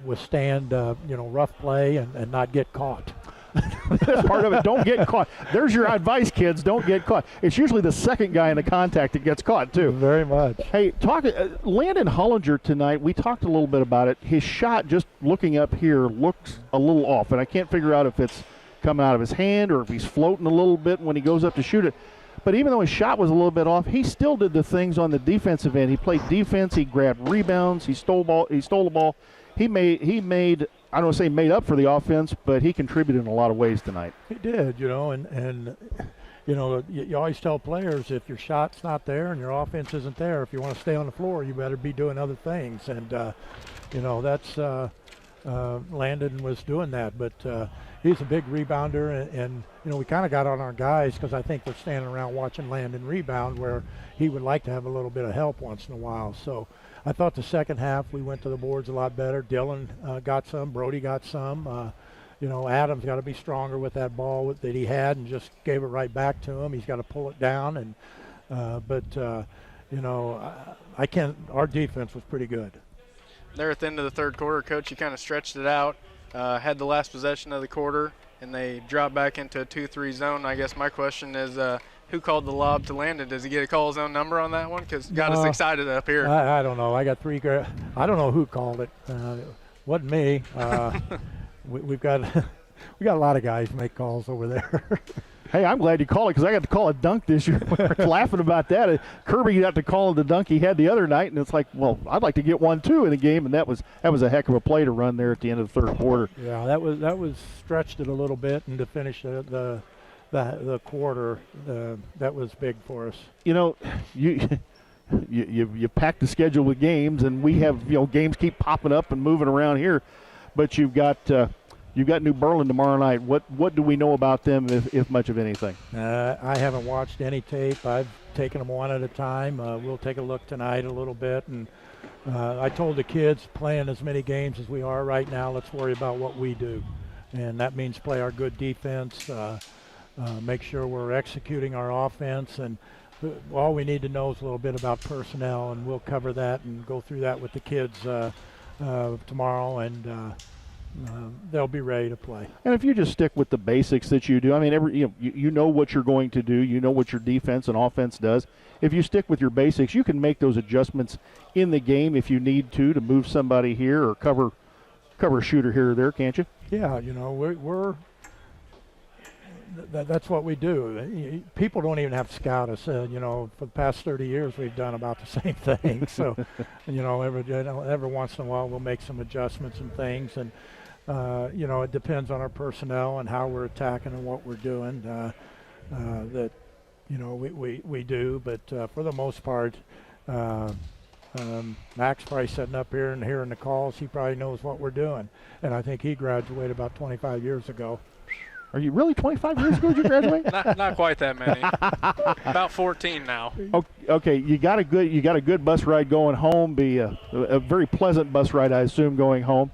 withstand rough play and not get caught. That's part of it. Don't get caught. There's your advice, kids. Don't get caught. It's usually the second guy in the contact that gets caught too. Very much. Hey, Landon Hollinger tonight. We talked a little bit about it. His shot, just looking up here, looks a little off, and I can't figure out if it's coming out of his hand or if he's floating a little bit when he goes up to shoot it. But even though his shot was a little bit off, he still did the things on the defensive end. He played defense. He grabbed rebounds. He stole the ball. He made I don't want to say made up for the offense, but he contributed in a lot of ways tonight. He did, you always tell players if your shot's not there and your offense isn't there, if you want to stay on the floor, you better be doing other things. And, that's Landon was doing that. But he's a big rebounder, and we kind of got on our guys because I think they're standing around watching Landon rebound where he would like to have a little bit of help once in a while. So I thought the second half we went to the boards a lot better. Dylan got some. Brody got some. Adam's got to be stronger with that ball that he had and just gave it right back to him. He's got to pull it down. And our defense was pretty good. There at the end of the third quarter, Coach, you kind of stretched it out, had the last possession of the quarter, and they dropped back into a 2-3 zone. I guess my question is, who called the lob to Landon? Does he get to call his own number on that one? Because got us excited up here. I don't know. I got 3. I don't know who called it. Wasn't me. We got a lot of guys make calls over there. Hey, I'm glad you called it because I got to call a dunk this year. We're laughing about that. Kirby got to call the dunk he had the other night, and it's like, well, I'd like to get one too in the game, and that was a heck of a play to run there at the end of the third quarter. Yeah, that was stretched it a little bit, and to finish the quarter, that was big for us. You pack the schedule with games, and we have games keep popping up and moving around here, but you've got New Berlin tomorrow night. What do we know about them, if much of anything? I haven't watched any tape. I've taken them one at a time. We'll take a look tonight a little bit, and I told the kids playing as many games as we are right now, let's worry about what we do, and that means play our good defense. Make sure we're executing our offense, and all we need to know is a little bit about personnel, and we'll cover that and go through that with the kids tomorrow, and they'll be ready to play. And if you just stick with the basics that you do, I mean, you know what you're going to do, you know what your defense and offense does. If you stick with your basics, you can make those adjustments in the game if you need to move somebody here or cover cover a shooter here or there, can't you? Yeah, you know, that's what we do. People don't even have to scout us. You know, for the past 30 years, we've done about the same thing. So, you know, every once in a while, we'll make some adjustments and things. And, you know, it depends on our personnel and how we're attacking and what we're doing. That, you know, we do. But for the most part, Mac's probably sitting up here and hearing the calls. He probably knows what we're doing. And I think he graduated about 25 years ago. Are you really 25 years ago did you graduate? Not quite that many. About 14 now. Okay, you got a good bus ride going home. Be a very pleasant bus ride, I assume, going home.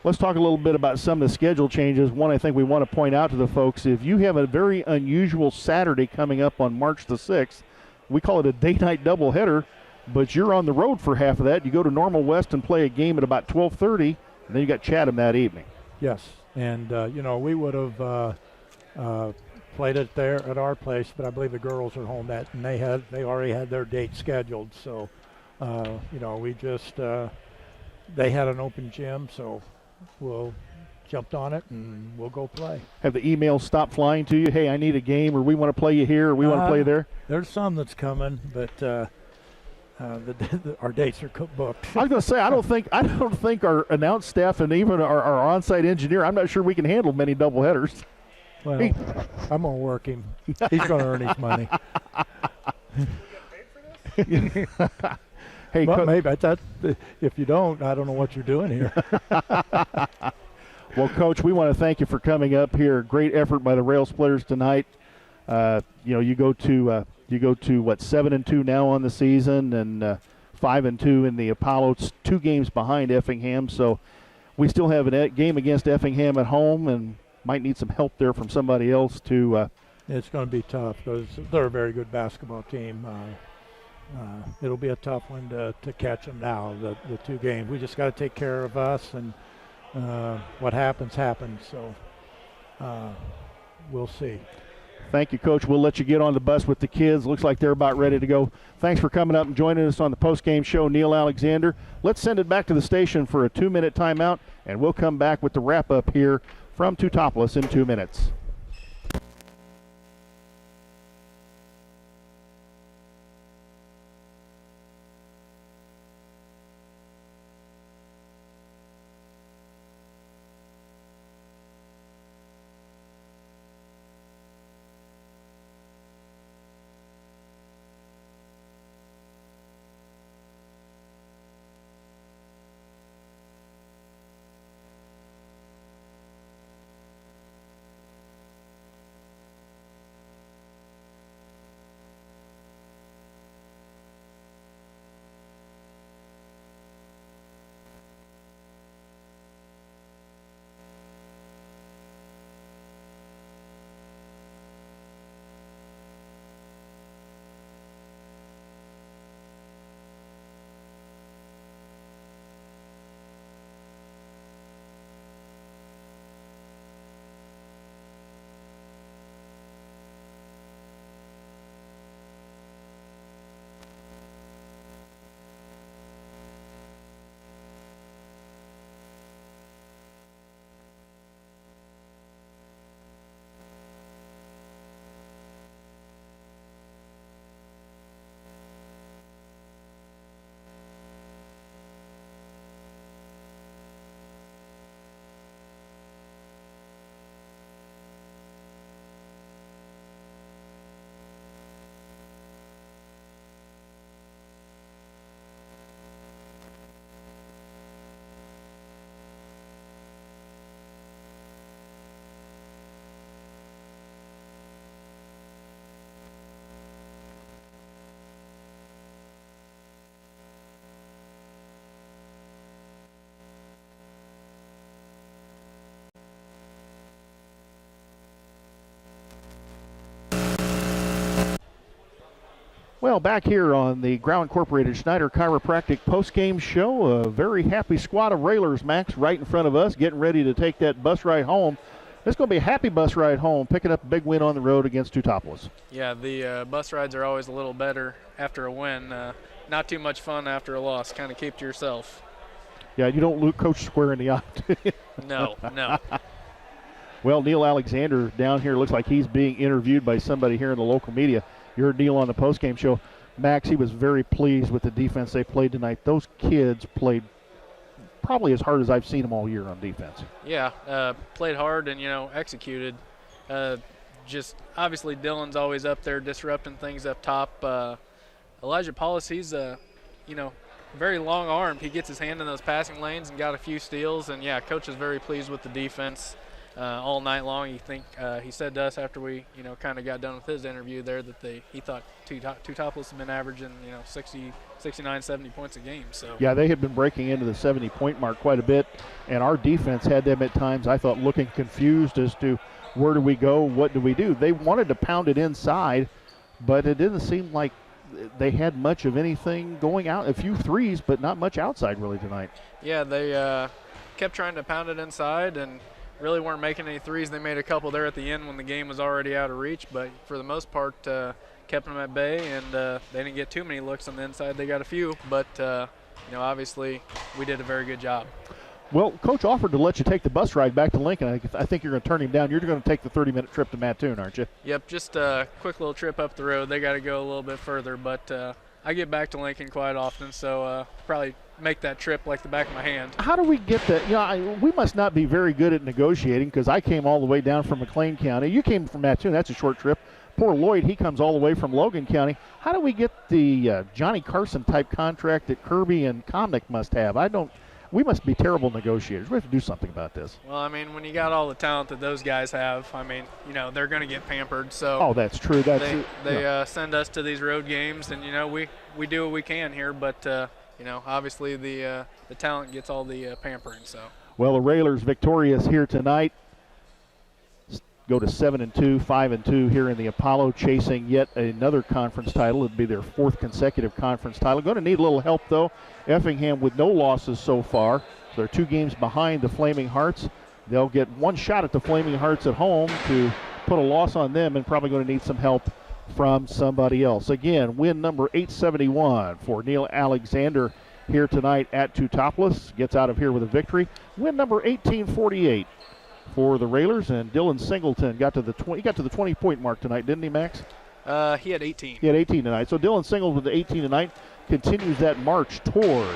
Let's talk a little bit about some of the schedule changes. One, I think we want to point out to the folks, if you have a very unusual Saturday coming up on March the 6th, we call it a day-night doubleheader, but you're on the road for half of that. You go to Normal West and play a game at about 12:30, and then you got Chatham that evening. Yes, and you know, we would have played it there at our place, but I believe the girls are home and they already had their date scheduled. So, you know, we just they had an open gym, so we'll jumped on it and we'll go play. Have the emails stopped flying to you? Hey, I need a game, or we want to play you here, or we want to play there? There's some that's coming, but our dates are booked. I was going to say, I don't think our announce staff and even our on-site engineer, I'm not sure we can handle many doubleheaders. Well, I'm going to work him. He's going to earn his money. Hey, well, maybe if you don't, I don't know what you're doing here. Well, Coach, we want to thank you for coming up here. Great effort by the Railsplitters tonight. You know, you go to what, 7-2 now on the season, and 5-2 in the Apollo. It's 2 games behind Effingham, so we still have a game against Effingham at home, and might need some help there from somebody else to. It's going to be tough because they're a very good basketball team. It'll be a tough one to catch them now. The 2 games, we just got to take care of us, and what happens. So we'll see. Thank you, Coach. We'll let you get on the bus with the kids. Looks like they're about ready to go. Thanks for coming up and joining us on the post-game show, Neil Alexander. Let's send it back to the station for a 2-minute timeout, and we'll come back with the wrap-up here from Teutopolis in 2 minutes. Well, back here on the Ground Incorporated Schneider Chiropractic post-game show, a very happy squad of Railers, Max, right in front of us, getting ready to take that bus ride home. It's going to be a happy bus ride home, picking up a big win on the road against Teutopolis. Yeah, the bus rides are always a little better after a win. Not too much fun after a loss. Kind of keep to yourself. Yeah, you don't look Coach square in the eye. No. Well, Neil Alexander down here looks like he's being interviewed by somebody here in the local media. You heard Neil on the postgame show. Max, he was very pleased with the defense they played tonight. Those kids played probably as hard as I've seen them all year on defense. Yeah, played hard and, executed. Just obviously Dylan's always up there disrupting things up top. Elijah Paulus, he's, very long-armed. He gets his hand in those passing lanes and got a few steals. And, yeah, Coach is very pleased with the defense all night long. He said to us after we, kind of got done with his interview there that he thought Teutopolis had been averaging, 60, 69, 70 points a game. So yeah, they had been breaking into the 70-point mark quite a bit, and our defense had them at times, I thought, looking confused as to where do we go, what do we do. They wanted to pound it inside, but it didn't seem like they had much of anything going out. A few threes, but not much outside really tonight. Yeah, they kept trying to pound it inside and really weren't making any threes. They made a couple there at the end when the game was already out of reach, but for the most part kept them at bay, and they didn't get too many looks on the inside. They got a few, but obviously we did a very good job. Well, Coach offered to let you take the bus ride back to Lincoln. I think you're going to turn him down. You're going to take the 30-minute trip to Mattoon, aren't you? Yep, just a quick little trip up the road. They got to go a little bit further, but I get back to Lincoln quite often, so probably make that trip like the back of my hand. How do we get that? We must not be very good at negotiating, because I came all the way down from McLean County. You came from Mattoon. That's a short trip. Poor Lloyd, he comes all the way from Logan County. How do we get the Johnny Carson type contract that Kirby and Comnick must have? We must be terrible negotiators. We have to do something about this. Well, when you got all the talent that those guys have, they're going to get pampered. So oh, that's true. They send us to these road games, and we do what we can here. But obviously the talent gets all the pampering. So well, the Railers victorious here tonight. Go to 7-2, 5-2 here in the Apollo, chasing yet another conference title. It'd be their fourth consecutive conference title. Going to need a little help, though. Effingham with no losses so far. So they're 2 games behind the Flaming Hearts. They'll get one shot at the Flaming Hearts at home to put a loss on them, and probably going to need some help from somebody else. Again, win number 871 for Neil Alexander here tonight at Teutopolis. Gets out of here with a victory. Win number 1848. For the Railers, and Dylan Singleton got to the 20-point mark tonight, didn't he, Max? He had 18. He had 18 tonight. So Dylan Singleton with the 18 tonight continues that march toward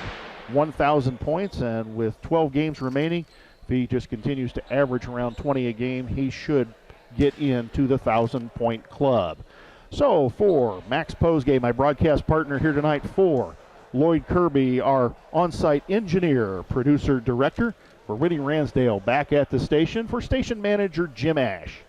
1,000 points, and with 12 games remaining, if he just continues to average around 20 a game, he should get into the 1,000-point club. So for Max Pozsgai, my broadcast partner here tonight, for Lloyd Kirby, our on-site engineer, producer, director, for Whitney Ransdale back at the station, for station manager Jim Ash.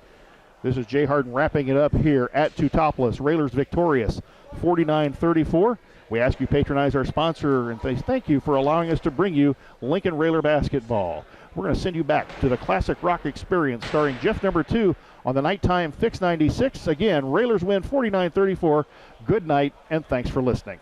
This is Jay Hardin wrapping it up here at Teutopolis. Railers victorious 49-34. We ask you patronize our sponsor and thank you for allowing us to bring you Lincoln Railer basketball. We're going to send you back to the Classic Rock Experience starring Jeff number 2 on the nighttime Fix 96. Again, Railers win 49-34. Good night, and thanks for listening.